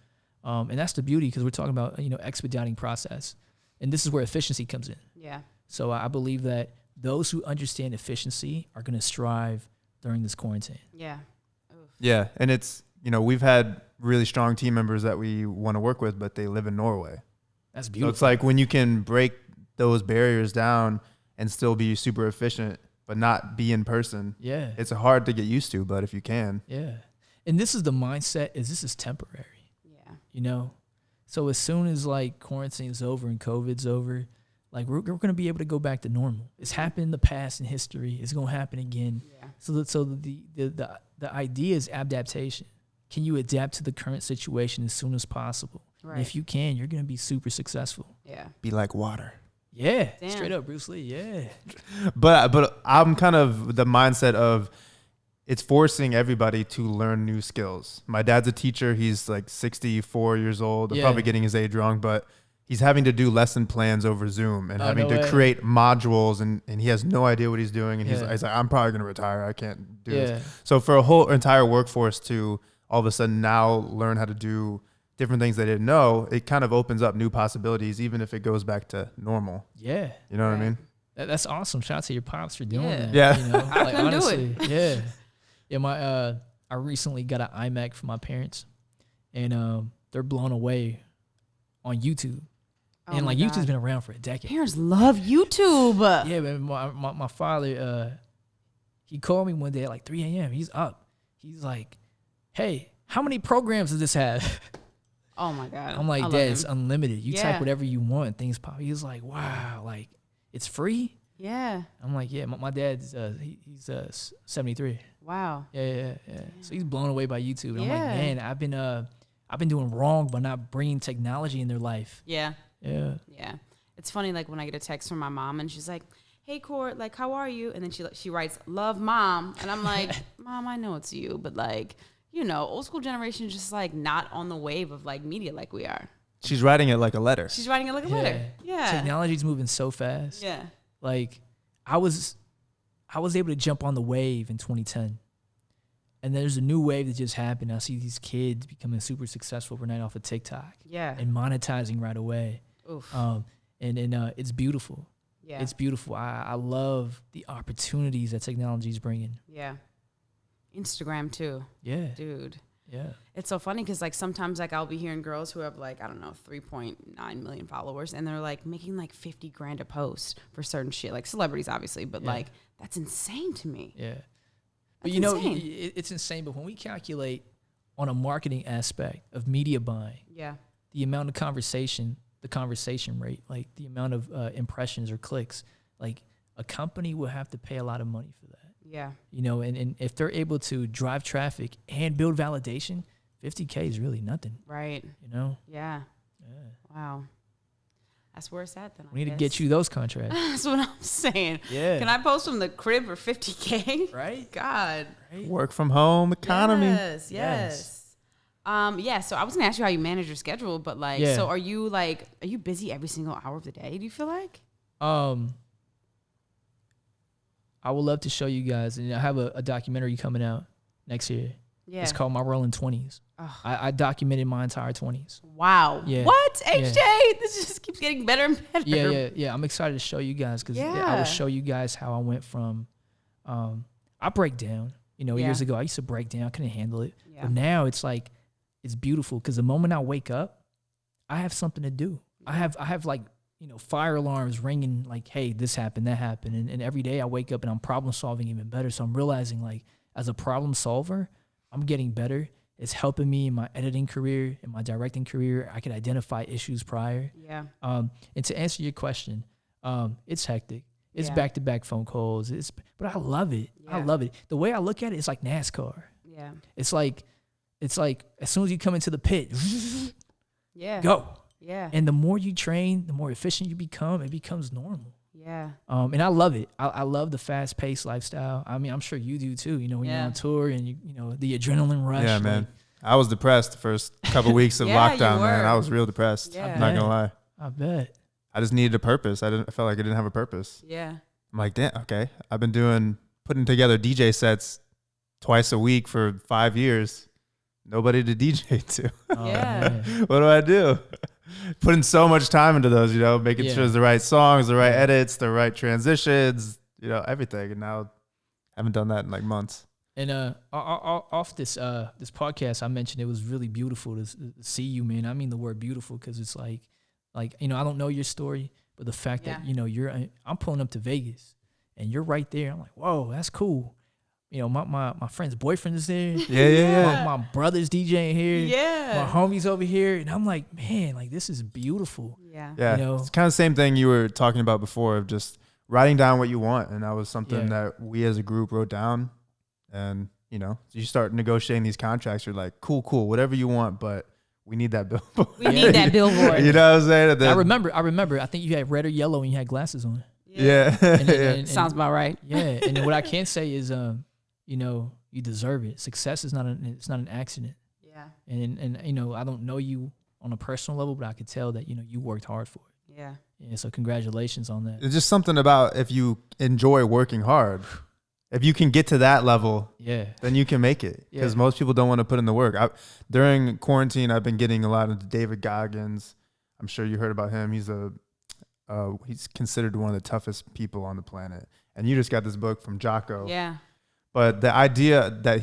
And that's the beauty, because we're talking about, expediting process. And this is where efficiency comes in. Yeah. So I believe that those who understand efficiency are going to strive during this quarantine. Yeah. Oof. Yeah. And it's, we've had really strong team members that we want to work with, but they live in Norway. That's beautiful. So it's like when you can break those barriers down and still be super efficient, but not be in person. Yeah. It's hard to get used to, but if you can. Yeah. And this is the mindset, this is temporary. Yeah. So as soon as like quarantine's over and COVID's over, like we're going to be able to go back to normal. It's happened in the past in history. It's going to happen again. Yeah. So the idea is adaptation. Can you adapt to the current situation as soon as possible? Right. And if you can, you're going to be super successful. Yeah. Be like water. Yeah, Damn. Straight up Bruce Lee, yeah. But I'm kind of the mindset of it's forcing everybody to learn new skills. My dad's a teacher. He's like 64 years old. I'm probably getting his age wrong, but he's having to do lesson plans over Zoom and having to create modules, and he has no idea what he's doing. And he's like, I'm probably going to retire. I can't do this. So for a whole entire workforce to all of a sudden now learn how to do different things they didn't know, it kind of opens up new possibilities, even if it goes back to normal. Yeah. You know what I mean? That's awesome. Shout out to your pops for doing that. Yeah. I couldn't honestly, do it. Yeah. I recently got an iMac from my parents, and they're blown away on YouTube. Oh and like YouTube's been around for a decade. Parents love YouTube. Yeah, but my father, he called me one day at like 3 a.m. He's up. He's like, hey, how many programs does this have? Oh my God. I'm like, Dad, it's unlimited. You type whatever you want, things pop. He was like, wow, like it's free? Yeah. I'm like, yeah, my dad's he's 73. Wow. Yeah. So he's blown away by YouTube. And I'm like, man, I've been doing wrong by not bringing technology in their life. Yeah. Yeah. Yeah. It's funny, like when I get a text from my mom and she's like, hey Court, like how are you? And then she writes, love mom. And I'm like, Mom, I know it's you, but like, old school generation is just like not on the wave of like media like we are. She's writing it like a letter. Yeah. Technology's moving so fast. Yeah. Like I was able to jump on the wave in 2010. And there's a new wave that just happened. I see these kids becoming super successful overnight off of TikTok. Yeah. And monetizing right away. Oof. And it's beautiful. Yeah. It's beautiful. I love the opportunities that technology is bringing. Yeah. Instagram too. Yeah. Dude. Yeah. It's so funny because like sometimes like I'll be hearing girls who have like, I don't know, 3.9 million followers, and they're like making like 50 grand a post for certain shit, like celebrities obviously, but like that's insane to me. Yeah. But that's insane. It's insane. But when we calculate on a marketing aspect of media buying, the amount of conversation, the conversation rate, like the amount of impressions or clicks, like a company will have to pay a lot of money for that. Yeah. And if they're able to drive traffic and build validation, $50K is really nothing. Right. Yeah. Wow. That's where it's at then. We need to get you those contracts. That's what I'm saying. Yeah. Can I post from the crib for $50K? Right. God. Right. Work from home economy. Yes. So I was gonna ask you how you manage your schedule, but like, so are you busy every single hour of the day? Do you feel like? I would love to show you guys, and I have a documentary coming out next year. Yeah. It's called My Rolling 20s. Oh. I documented my entire 20s. Wow. Yeah. What? HJ? This just keeps getting better and better. Yeah. I'm excited to show you guys because I will show you guys how I went from, I break down. Years ago, I used to break down. I couldn't handle it. Yeah. But now it's like, it's beautiful because the moment I wake up, I have something to do. I have like, fire alarms ringing like, hey, this happened, that happened. And every day I wake up and I'm problem solving even better. So I'm realizing like as a problem solver, I'm getting better It's helping me in my editing career, in my directing career. I could identify issues prior. Yeah. And to answer your question, it's hectic. It's back-to-back phone calls. But I love it. Yeah. I love it. The way I look at it, it's like NASCAR. Yeah. It's like as soon as you come into the pit, go. Yeah. And the more you train, the more efficient you become. It becomes normal. Yeah. And I love it. I love the fast-paced lifestyle. I mean, I'm sure you do too. You know, when you're on tour and you know the adrenaline rush. Yeah, man. I was depressed the first couple weeks of lockdown, man. I was real depressed. Yeah. I'm not gonna lie. I bet. I just needed a purpose. I felt like I didn't have a purpose. Yeah. I'm like, damn, okay. I've been putting together DJ sets twice a week for 5 years. Nobody to DJ to. Yeah. What do I do? Putting so much time into those, you know, making sure it's the right songs, the right edits, the right transitions, you know, everything. And now I haven't done that in like months. And off this podcast, I mentioned it was really beautiful to see you, man. I mean the word beautiful because it's like, you know, I don't know your story, but the fact that, you know, I'm pulling up to Vegas and you're right there. I'm like, whoa, that's cool. You know, my friend's boyfriend is there. Yeah. My brother's DJing here. Yeah. My homie's over here. And I'm like, man, like this is beautiful. Yeah. Yeah. You know? It's kind of the same thing you were talking about before of just writing down what you want. And that was something that we as a group wrote down. And, you know, you start negotiating these contracts. You're like, cool, whatever you want, but we need that billboard. We need that billboard. You know what I'm saying? I remember. I think you had red or yellow and you had glasses on. Yeah. And sounds about right. Yeah. And then what I can say is, you know, you deserve it. Success is it's not an accident. Yeah. And you know, I don't know you on a personal level, but I could tell that, you know, you worked hard for it. Yeah. Yeah. So congratulations on that. It's just something about if you enjoy working hard, if you can get to that level, then you can make it. Because most people don't want to put in the work. During quarantine, I've been getting a lot into David Goggins. I'm sure you heard about him. He's considered one of the toughest people on the planet. And you just got this book from Jocko. Yeah. But the idea that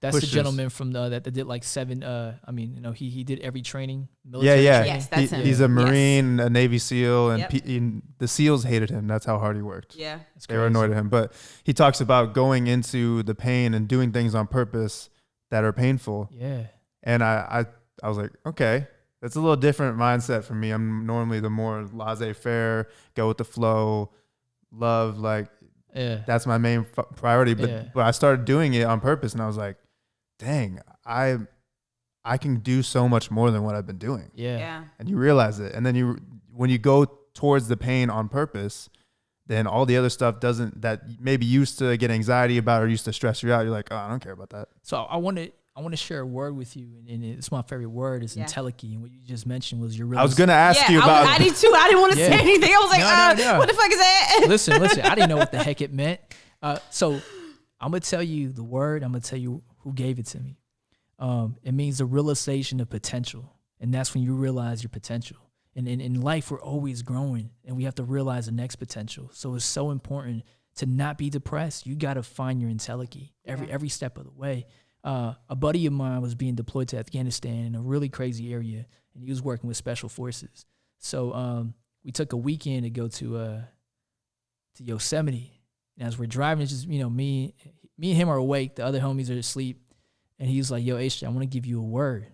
that's pushes, the gentleman from that did like 7. I mean, you know, he did every training. Military training. Yes, that's him. He's a Marine, a Navy SEAL, and the SEALs hated him. That's how hard he worked. Yeah, they were annoyed at him. But he talks about going into the pain and doing things on purpose that are painful. Yeah. And I was like, okay, that's a little different mindset for me. I'm normally the more laissez-faire, go with the flow, love, like. Yeah, that's my main priority. But I started doing it on purpose, and I was like, "Dang, I can do so much more than what I've been doing." Yeah. And you realize it, and then when you go towards the pain on purpose, then all the other stuff that maybe used to get anxiety about or used to stress you out. You're like, "Oh, I don't care about that." So I want to share a word with you, and it's my favorite word. Is entelechy, and what you just mentioned was your real. I was gonna ask you about. I did too. I didn't want to say anything. I was like, what the fuck is that? Listen. I didn't know what the heck it meant. So I'm gonna tell you the word. I'm gonna tell you who gave it to me. It means the realization of potential, and that's when you realize your potential. And in life, we're always growing, and we have to realize the next potential. So it's so important to not be depressed. You got to find your entelechy every step of the way. A buddy of mine was being deployed to Afghanistan in a really crazy area, and he was working with special forces. So we took a weekend to go to Yosemite. And as we're driving, it's just, you know, me and him are awake. The other homies are asleep. And he's like, yo, H, I want to give you a word.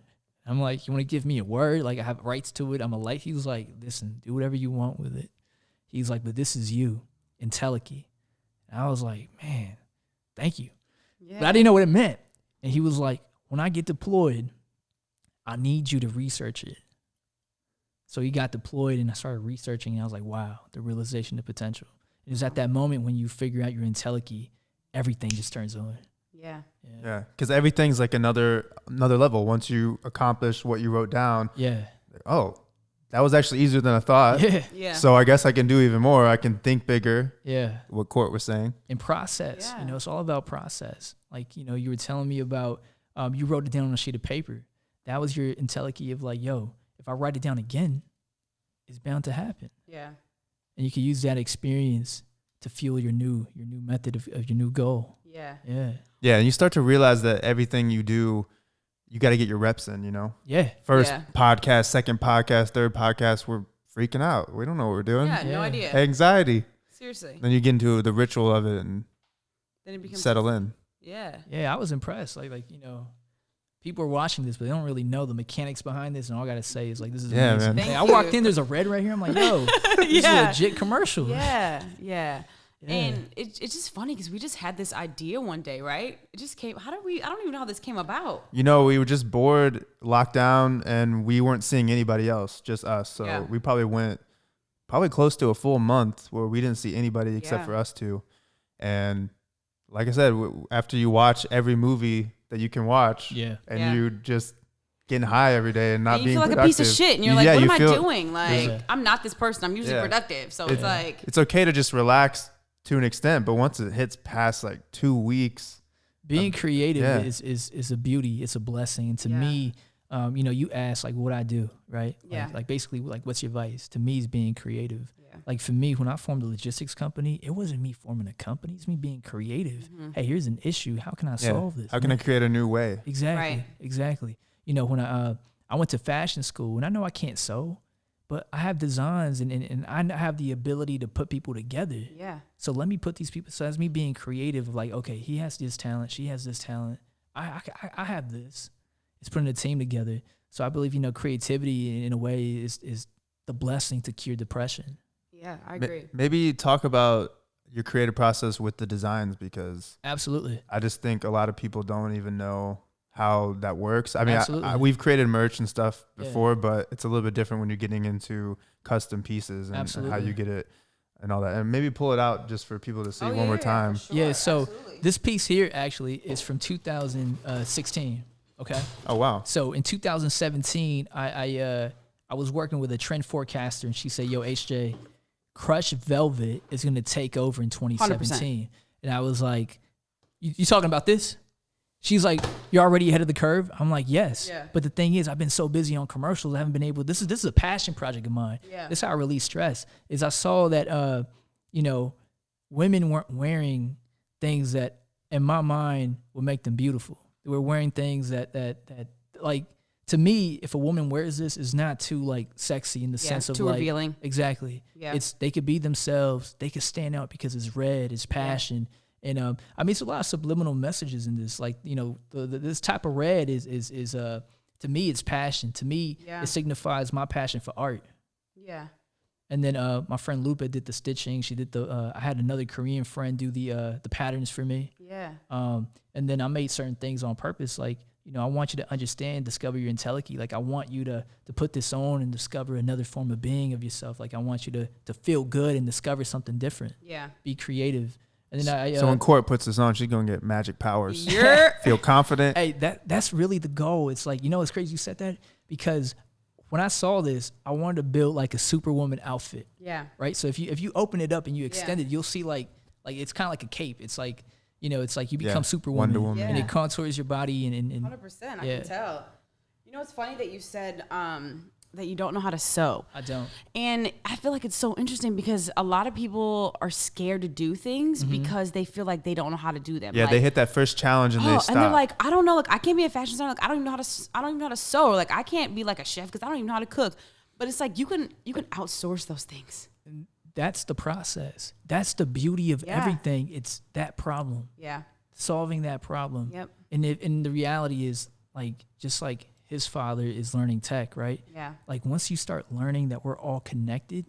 I'm like, you want to give me a word? Like, I have rights to it. I'm a light. He was like, listen, do whatever you want with it. He's like, but this is you, entelechy. And I was like, man, thank you. Yeah. But I didn't know what it meant. And he was like, when I get deployed, I need you to research it. So he got deployed, and I started researching, and I was like, wow, the realization of potential. It was at that moment when you figure out your entelechy, everything just turns on. Yeah. Yeah, because everything's like another level. Once you accomplish what you wrote down, oh, that was actually easier than I thought. Yeah. So I guess I can do even more. I can think bigger. Yeah. What Court was saying. And process. You know, it's all about process. Like, you know, you were telling me about, you wrote it down on a sheet of paper. That was your entelechy of like, yo, if I write it down again, it's bound to happen. Yeah. And you can use that experience to fuel your new method of your new goal. Yeah. Yeah. Yeah. And you start to realize that everything you do, you got to get your reps in, you know? Yeah. First podcast, second podcast, third podcast, we're freaking out. We don't know what we're doing. Yeah, no idea. Anxiety. Seriously. Then you get into the ritual of it and then it becomes settle in. Yeah. Yeah, I was impressed. Like, you know, people are watching this, but they don't really know the mechanics behind this. And all I gotta say is like, this is Yeah, amazing. man. Hey, I walked in, there's a red right here. I'm like, yo, this is a legit commercial. Yeah. And it's just funny because we just had this idea one day, right? It just came. I don't even know how this came about. You know, we were just bored, locked down, and we weren't seeing anybody else, just us. So we probably went close to a full month where we didn't see anybody except for us two. And like I said, after you watch every movie that you can watch, and you just getting high every day and not and you being feel like productive. a piece of shit, and you're like, what am I doing? Like, I'm not this person. I'm usually productive. So it's like, it's okay to just relax to an extent, but once it hits past like 2 weeks, being creative is a beauty. It's a blessing. And to me, you know, you ask like, what I do, right? Like basically, like, what's your advice? To me, is being creative. Like for me, when I formed a logistics company, it wasn't me forming a company. It's me being creative. Hey, here's an issue. How can I solve this? How can I create a new way? Exactly. You know, when I went to fashion school, and I know I can't sew, but I have designs and I have the ability to put people together. Yeah. So let me put these people. So that's me being creative. Like, okay, he has this talent. She has this talent. I have this. It's putting a team together. So I believe, you know, creativity in a way is the blessing to cure depression. Yeah, I agree. Maybe talk about your creative process with the designs, because absolutely, I just think a lot of people don't even know how that works. I mean, we've created merch and stuff before, but it's a little bit different when you're getting into custom pieces and how you get it and all that. And maybe pull it out just for people to see one more time. Sure. So this piece here actually is from 2016. Okay. Oh, wow. So in 2017, I was working with a trend forecaster, and she said, yo, HJ, Crushed Velvet is going to take over in 2017. 100%. And I was like, you talking about this? She's like, you're already ahead of the curve? I'm like, yes. Yeah. But the thing is, I've been so busy on commercials, I haven't been able, this is a passion project of mine. Yeah. This is how I release stress, is I saw that, you know, women weren't wearing things that, in my mind, would make them beautiful. They were wearing things that like, to me, if a woman wears this, it's not too like sexy in the sense of too like revealing. Exactly. Yeah. They could be themselves. They could stand out because it's red, it's passion. And I mean, it's a lot of subliminal messages in this. Like, you know, this type of red is to me, it's passion. To me, it signifies my passion for art. Yeah. And then my friend Lupa did the stitching. She did I had another Korean friend do the patterns for me. Yeah. And then I made certain things on purpose, like, you know, I want you to understand, discover your intellectuality. Like, I want you to put this on and discover another form of being of yourself. Like, I want you to feel good and discover something different. Yeah. Be creative. And then so when Court puts this on, she's going to get magic powers. Feel confident. Hey, that's really the goal. It's like, you know, it's crazy you said that, because when I saw this, I wanted to build like a Superwoman outfit. Yeah. Right? So if you open it up and you extend it, you'll see like it's kind of like a cape. It's like, you know, it's like you become Superwoman. Wonder Woman. And it contours your body. And 100%. I can tell. You know, it's funny that you said that you don't know how to sew. I don't. And I feel like it's so interesting because a lot of people are scared to do things because they feel like they don't know how to do them. Yeah, like, they hit that first challenge and they stop. And they're like, I don't know. Like, I can't be a fashion designer. Like, I don't even know how to sew. Or like, I can't be like a chef because I don't even know how to cook. But it's like you can outsource those things. That's the process. That's the beauty of everything. It's that problem. Yeah. Solving that problem. Yep. And the reality is, like, just like his father is learning tech, right? Yeah. Like, once you start learning that we're all connected,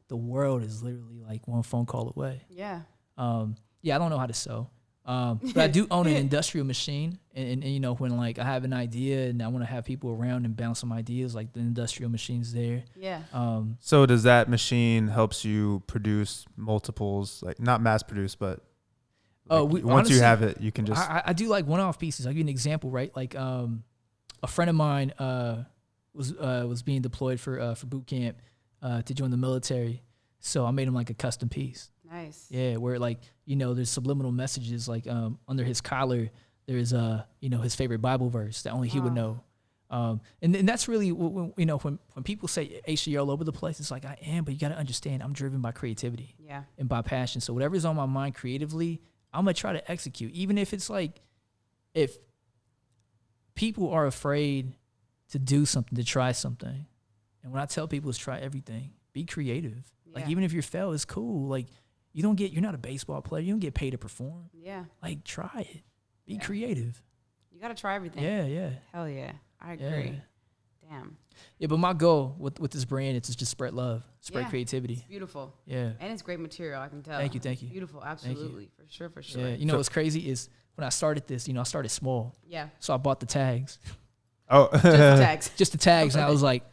the world is literally like one phone call away. Yeah. I don't know how to sew. But I do own an industrial machine, and you know, when like I have an idea and I want to have people around and bounce some ideas, like the industrial machine's there. Yeah. So does that machine helps you produce multiples, like not mass produce, but once honestly, you have it, you can just. I do like one-off pieces. I'll give you an example, right? Like a friend of mine was being deployed for boot camp to join the military, so I made him like a custom piece. Nice. Yeah, where like, you know, there's subliminal messages, like under his collar, there's you know, his favorite Bible verse that only he would know. And that's really, you know, when people say, "Hey, you're all over the place," it's like, I am, but you got to understand, I'm driven by creativity. Yeah. And by passion. So whatever's on my mind creatively, I'm going to try to execute. Even if it's like, if people are afraid to do something, to try something. And when I tell people is try everything, be creative. Yeah. Like, even if you fail, it's cool. Like, you're not a baseball player. You don't get paid to perform. Yeah. Like, try it. Be creative. You got to try everything. Yeah. Hell yeah. I agree. Damn. Yeah, but my goal with this brand is to just spread love, spread creativity. It's beautiful. Yeah. And it's great material, I can tell. Thank you. Beautiful, absolutely. For sure. Yeah. You know what's crazy is when I started this, I started small. Yeah. So I bought the tags. Oh. Just the tags. Just the tags. And I was like,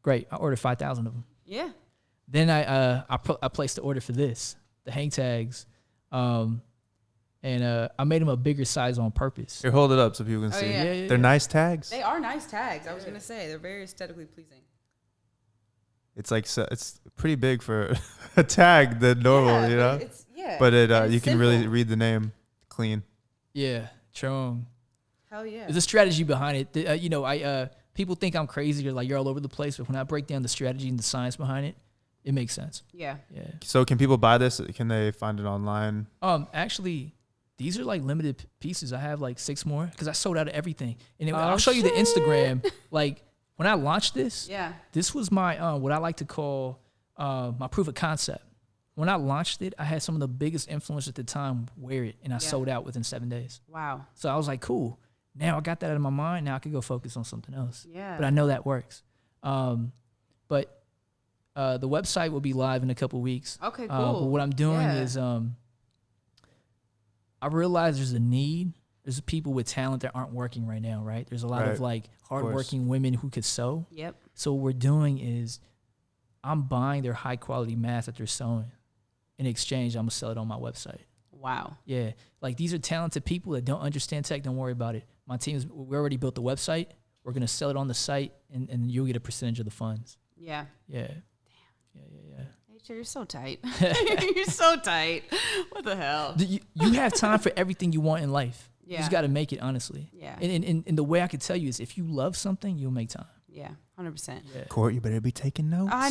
great. I ordered 5,000 of them. Yeah. Then I placed the order for this, the hang tags. And I made them a bigger size on purpose. Here, hold it up so people can see. Yeah. They're nice tags. They are nice tags. I was gonna say they're very aesthetically pleasing. It's like it's pretty big for a tag than normal, you know. But you can really read the name clean. Yeah, Chong. Hell yeah. There's a strategy behind it. People think I'm crazy. You're like you're all over the place, but when I break down the strategy and the science behind it, it makes sense. Yeah. So can people buy this? Can they find it online? Actually, these are like limited pieces. I have like 6 more because I sold out of everything. And I'll show you the Instagram. Like when I launched this, this was my what I like to call my proof of concept. When I launched it, I had some of the biggest influencers at the time wear it, and I sold out within 7 days. Wow. So I was like, cool. Now I got that out of my mind. Now I could go focus on something else. Yeah. But I know that works. But the website will be live in a couple weeks. Okay, cool. But what I'm doing is I realize there's a need. There's people with talent that aren't working right now, right? There's a lot of like hardworking women who could sew. Yep. So what we're doing is I'm buying their high quality masks that they're sewing. In exchange, I'm gonna sell it on my website. Wow. Yeah. Like these are talented people that don't understand tech. Don't worry about it. My team we already built the website. We're gonna sell it on the site and you'll get a percentage of the funds. Yeah. Yeah. You're so tight. You're so tight. What the hell? You have time for everything you want in life. Yeah. You just got to make it, honestly. Yeah. And the way I could tell you is if you love something, you'll make time. Yeah, 100%. Yeah. Court, you better be taking notes. I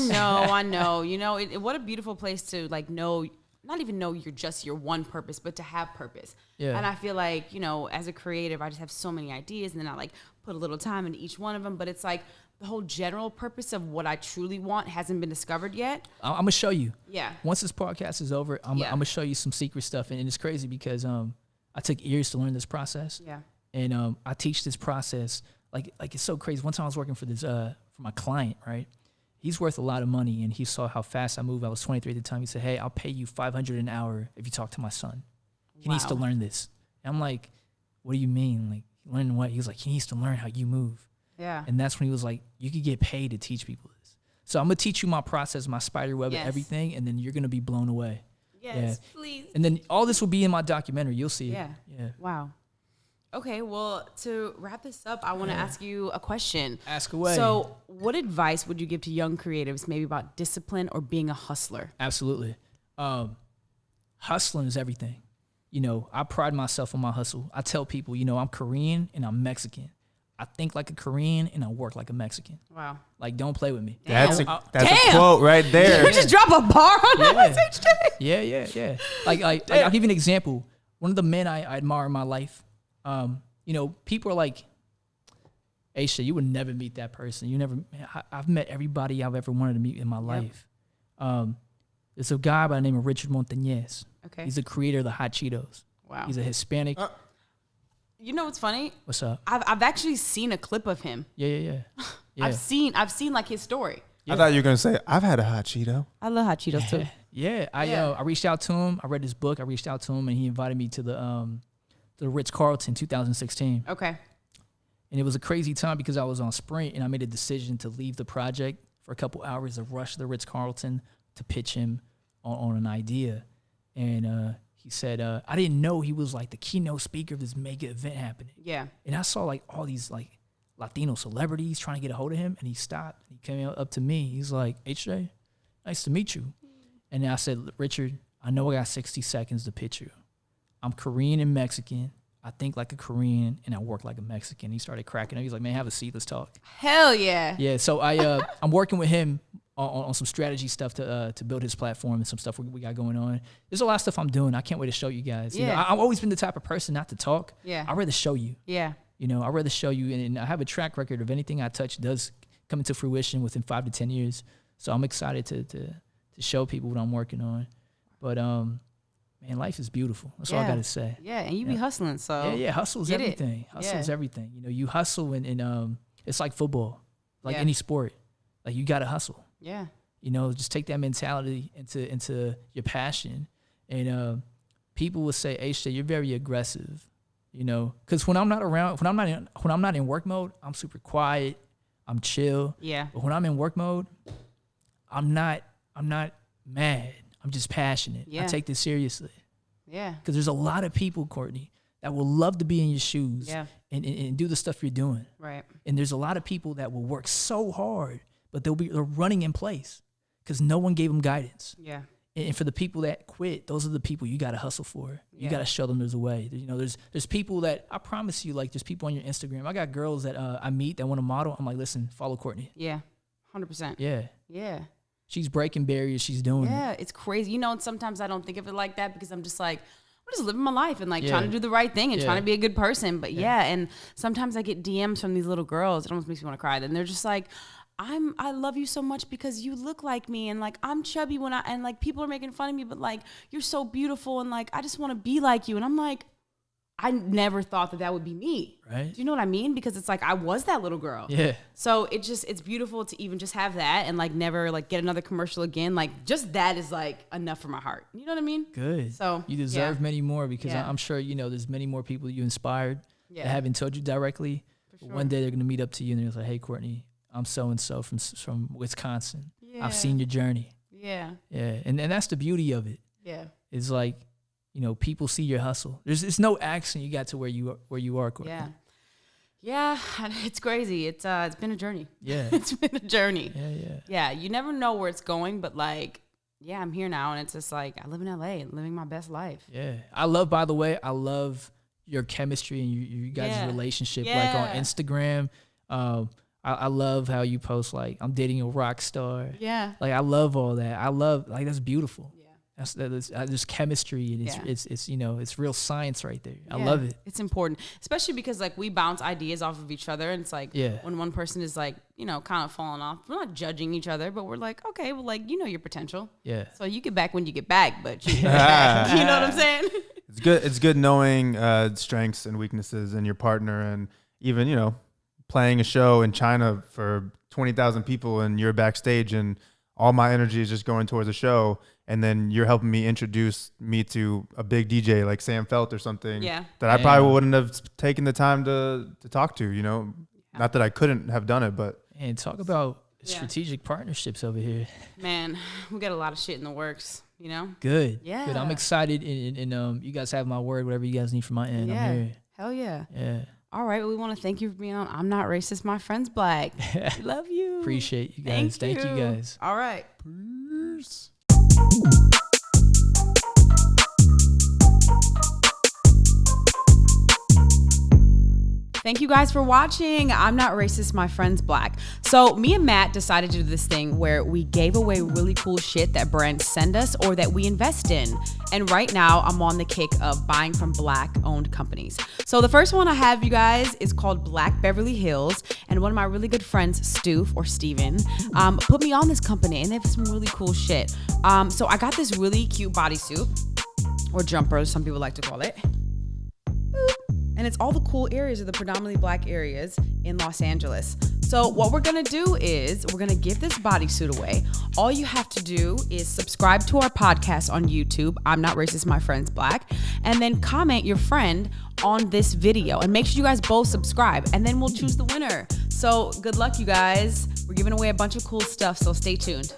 know. You know, what a beautiful place to like know, not even know you're just your one purpose, but to have purpose. Yeah. And I feel like, as a creative, I just have so many ideas and then I like put a little time into each one of them. But it's like the whole general purpose of what I truly want hasn't been discovered yet. I'm going to show you. Yeah. Once this podcast is over, I'm going to show you some secret stuff. And it's crazy because I took years to learn this process. Yeah. And I teach this process. Like it's so crazy. One time I was working for this for my client, right? He's worth a lot of money, and he saw how fast I move. I was 23 at the time. He said, "Hey, I'll pay you $500 an hour if you talk to my son. He needs to learn this." And I'm like, "What do you mean? Like learn what?" He was like, "He needs to learn how you move." Yeah. And that's when he was like, "You could get paid to teach people this." So I'm gonna teach you my process, my spider web, and everything, and then you're gonna be blown away. Yes, please. And then all this will be in my documentary. You'll see. Yeah. Yeah. Wow. Okay, well, to wrap this up, I want to ask you a question. Ask away. So, what advice would you give to young creatives, maybe about discipline or being a hustler? Absolutely. Hustling is everything. I pride myself on my hustle. I tell people, I'm Korean and I'm Mexican. I think like a Korean and I work like a Mexican. Wow. Like, don't play with me. That's a quote right there. Did you just drop a bar on that SHJ? Yeah. Like I'll give you an example. One of the men I admire in my life, people are like, Aisha, you would never meet that person. I've met everybody I've ever wanted to meet in my life. There's a guy by the name of Richard Montañez. Okay. He's the creator of the Hot Cheetos. Wow. He's a Hispanic. You know what's funny? What's up? I've actually seen a clip of him. Yeah. I've seen like his story. I thought you were gonna say I've had a hot Cheeto. I love hot Cheetos too. Yeah. I reached out to him. I read his book. I reached out to him, and he invited me to the Ritz-Carlton 2016. Okay. And it was a crazy time because I was on Sprint, and I made a decision to leave the project for a couple hours to rush to the Ritz-Carlton to pitch him on an idea. And he said, I didn't know he was like the keynote speaker of this mega event happening. Yeah. And I saw like all these like Latino celebrities trying to get a hold of him, and he stopped. He came up to me. He's like, HJ, nice to meet you. And then I said, Richard, I know I got 60 seconds to pitch you. I'm Korean and Mexican. I think like a Korean and I work like a Mexican. He started cracking up. He's like, man, have a seat. Let's talk. Hell yeah. Yeah. So I'm working with him on some strategy stuff to build his platform and some stuff we got going on. There's a lot of stuff I'm doing. I can't wait to show you guys. Yeah. I've always been the type of person not to talk. Yeah. I'd rather show you. Yeah. I'd rather show you. And I have a track record of anything I touch does come into fruition within 5 to 10 years. So I'm excited to show people what I'm working on. But, man, man, life is beautiful. That's all I got to say. Yeah, and you be hustling, so. Yeah, hustle's everything. Hustle's everything. You know, you hustle and it's like football, like any sport. Like, you got to hustle. Yeah. You know, just take that mentality into your passion. And people will say, Aisha, you're very aggressive, you know, because when I'm not in work mode, I'm super quiet, I'm chill. Yeah. But when I'm in work mode, I'm not mad. I'm just passionate. Yeah. I take this seriously. Yeah. Because there's a lot of people, Courtney, that will love to be in your shoes and do the stuff you're doing. Right. And there's a lot of people that will work so hard, but they're running in place because no one gave them guidance. Yeah. And for the people that quit, those are the people you got to hustle for. You got to show them there's a way. You know, there's people that, I promise you, like, there's people on your Instagram. I got girls that I meet that want to model. I'm like, listen, follow Courtney. Yeah, 100%. Yeah. Yeah. She's breaking barriers. She's doing it. Yeah, it's crazy. You know, and sometimes I don't think of it like that because I'm just like, I'm just living my life and like trying to do the right thing and trying to be a good person. But and sometimes I get DMs from these little girls. It almost makes me want to cry. And they're just like, I love you so much because you look like me, and like I'm chubby and like people are making fun of me, but like you're so beautiful and like I just want to be like you. And I'm like, I never thought that would be me. Right. Do you know what I mean? Because it's like I was that little girl. Yeah. So it's beautiful to even just have that and like never like get another commercial again. Like just that is like enough for my heart. You know what I mean? Good. So you deserve many more because I'm sure, you know, there's many more people you inspired that haven't told you directly. Sure. One day they're going to meet up to you and they're like, hey, Courtney, I'm so-and-so from Wisconsin. Yeah. I've seen your journey. Yeah. Yeah. And that's the beauty of it. Yeah. It's like, you know, people see your hustle. It's no accident you got to where you are, Courtney. Yeah. Yeah. It's crazy. It's been a journey. Yeah. It's been a journey. Yeah. Yeah. You never know where it's going, but like, yeah, I'm here now. And it's just like, I live in LA and living my best life. Yeah. By the way, I love your chemistry and you guys' relationship. Like on Instagram, I love how you post like, I'm dating a rock star. Yeah. Like, I love all that. I love, like, that's beautiful. Yeah. There's chemistry and it's you know, it's real science right there. I love it. It's important, especially because like we bounce ideas off of each other, and it's like when one person is like, you know, kind of falling off, we're not judging each other, but we're like, okay, well, like, you know your potential. Yeah. So you get back when you get back, but you know what I'm saying? It's good knowing strengths and weaknesses in your partner, and even, you know, playing a show in China for 20,000 people and you're backstage and all my energy is just going towards the show. And then you're helping me introduce me to a big DJ like Sam Felt or something that I probably wouldn't have taken the time to talk to, you know, not that I couldn't have done it, but. And talk about strategic partnerships over here. Man, we got a lot of shit in the works, you know? Good. Yeah. Good. I'm excited. And you guys have my word, whatever you guys need from my end. Yeah. I'm here. Hell yeah. Yeah. All right. Well, we want to thank you for being on I'm Not Racist, My Friend's Black. Love you. Appreciate you guys. Thank you guys. All right. Peace. Thank you guys for watching I'm Not Racist, My Friend's Black. So me and Matt decided to do this thing where we gave away really cool shit that brands send us or that we invest in. And right now I'm on the kick of buying from Black owned companies. So the first one I have, you guys, is called Black Beverly Hills. And one of my really good friends, Stoof or Steven, put me on this company and they have some really cool shit. So I got this really cute bodysuit, or jumper, as some people like to call it. And it's all the cool areas of the predominantly Black areas in Los Angeles. So what we're gonna do is we're gonna give this bodysuit away. All you have to do is subscribe to our podcast on YouTube, I'm Not Racist, My Friend's Black, and then comment your friend on this video. And make sure you guys both subscribe, and then we'll choose the winner. So good luck, you guys. We're giving away a bunch of cool stuff, so stay tuned.